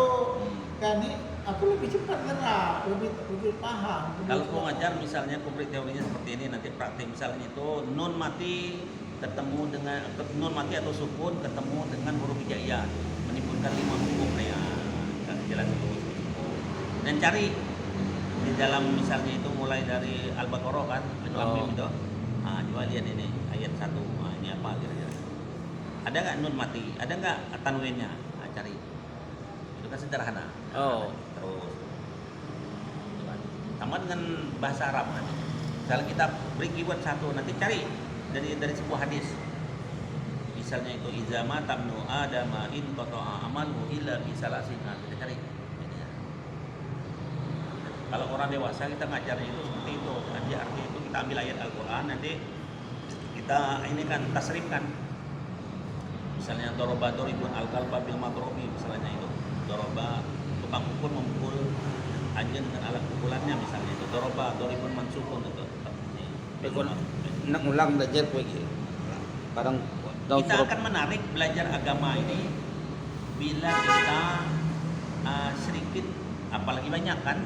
kan ini aku lebih cepat gerak, lebih paham. kalau kau ngajar misalnya kau beri teorinya seperti ini, nanti praktik misalnya itu nun mati ketemu dengan nun mati atau sukun ketemu dengan huruf hijaiyah menimbulkan 5 hukum ya kan jalan terus dan cari di dalam misalnya itu mulai dari Al-Baqarah kan Al-Lam Mim itu coba lihat ini ayat 1 ini apa kira-kira ada nggak nun mati, ada nggak tanwinnya, cari itu kan sederhana. Oh. Terus sama dengan bahasa Arab kan. Kalau kita beri keyword satu nanti cari dari sebuah hadis. Misalnya itu izama tamnu adama in qata'a amalu illa bi salasin. Kita cari. Kalau orang dewasa kita ngajarnya itu seperti itu. Nanti arti itu kita ambil ayat Al-Qur'an nanti kita ini kan tasrifkan. Misalnya doroba doribun al-qalba bil madrobi misalnya itu. Doroba tukang pukul memukul anjing dengan alat pukulannya misalnya itu doroba doribun mansukun itu. Kau nak ulang belajar kau lagi. Kadang Kita akan menarik belajar agama ini bila kita sedikit apalagi banyak kan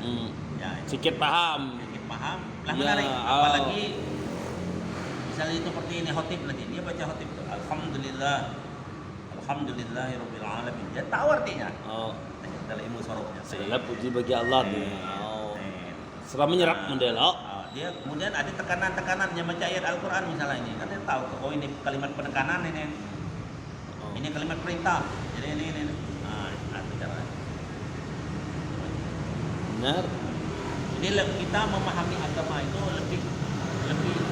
ya sedikit paham. sedikit paham lah Ya, menarik oh. apalagi misalnya itu seperti ini khotib nanti dia baca khotib itu alhamdulillahirabbil alamin dia tahu artinya Oh. dalam ilmu sorofnya. Segala puji bagi Allah nih. Oh. Setelah menyerap model. Oh. Dia kemudian ada tekanan-tekanan yang baca ayat Al-Quran misalnya ini kan dia tahu oh ini kalimat penekanan ini Oh. ini kalimat perintah jadi ini itu caranya. Benar. Jadi kita memahami agama itu lebih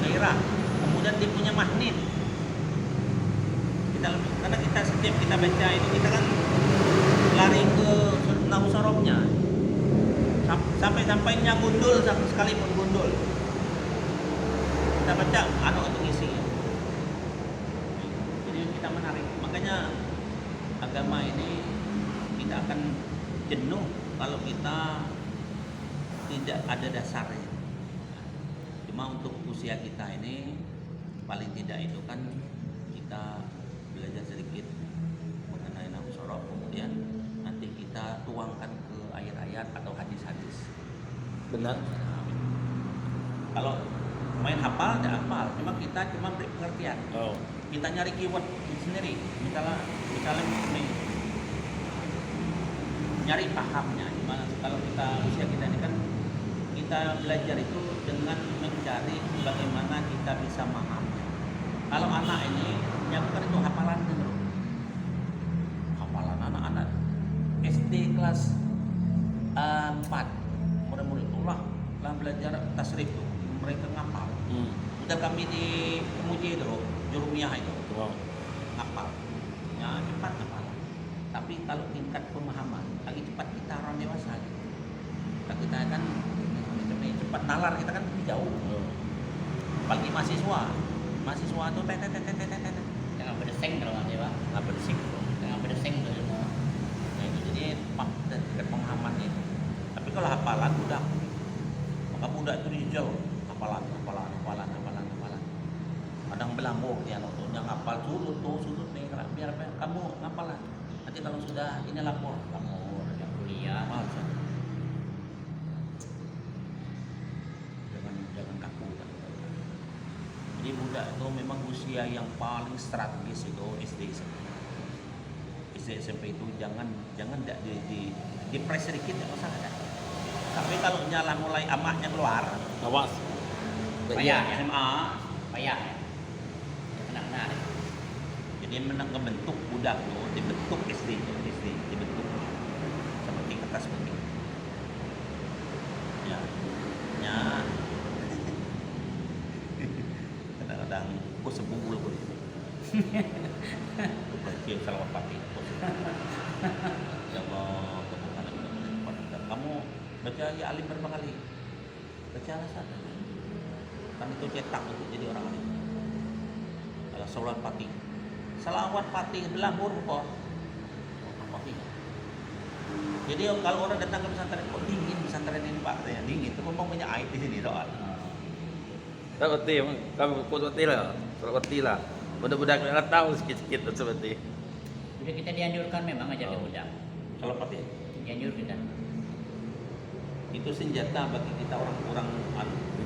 gairah kemudian dia punya magnet kita lebih karena kita setiap kita baca itu kita kan lari ke nahu sorofnya sampai-sampainya gundul sekalipun gundul kita baca untuk isi jadi kita menarik makanya agama ini tidak akan jenuh kalau kita tidak ada dasarnya cuma untuk usia kita ini paling tidak itu kan kita belajar sedikit mengenai nahu sorof kemudian nanti kita tuangkan ke ayat-ayat atau hadis-hadis. Benar. Kalau main hafal, tidak hafal. Cuma kita beri pengertian. Oh. Kita nyari keyword sendiri. Misalnya nih, nyari pahamnya. Gimana kalau kita usia kita ini kan kita belajar itu dengan mencari bagaimana kita bisa memahami. Kalau anak ini yang bukan itu hafalan dulu. Hafalan anak-anak SD kelas 4 murid-murid Allah lah belajar tasrif tuh mereka ngapal udah kami di Muji itu Jurumiyah itu Wow. ngapal ya cepat ngapal tapi kalau tingkat pemahaman lagi cepat kita orang dewasa gitu. Kita kan cepat nalar kita kan lebih jauh apalagi mahasiswa tuh Jangan berdeseng kalau nggak Pak. nggak bersih Jangan berdeseng dulu. nah, itu jadi tingkat pemahaman itu tapi kalau hafalan udah kalau sudah ini lapor. Yang kuliah. Males. Jangan kaku. Jadi budak itu memang usia yang paling strategis itu SD SMP. SD SMP itu jangan tidak di press sedikit tidak masalah kan. Tapi kalau nyala mulai amaknya keluar, Awas. Payah ya. SMA, Payah ya. Kena-kena deh. jadi membentuk budak itu, dibentuk SD dibentuk seperti kertas putih. Ya, kadang-kadang aku sebungul pun. Kecil salah pati. Ya Allah, kamu baca ya alim berapa kali? Baca satu. Kan itu cetak untuk jadi orang alim. Kalau sholat pati, salawat pati belahur kok. Pati. Jadi kalau orang datang ke pesantren, kok dingin pesantren ini Pak? Katanya dingin. Itu memang banyak air di sini soal. Tak peti, kami kuat peti lah. Kuat peti lah. Budak-budak nak tahu sikit-sikit seperti. Udah kita dianjurkan memang ajar ke budak. Sholat pati Dianjur kita. itu senjata bagi kita orang-orang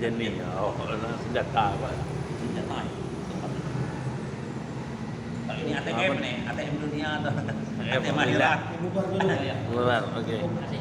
Jenis. Oh, senjata apa? senjata. Kalau ini ATM nih, ATM dunia atau ATM akhirat. Bubar dulu. Ya. Benar, okey. Terima kasih.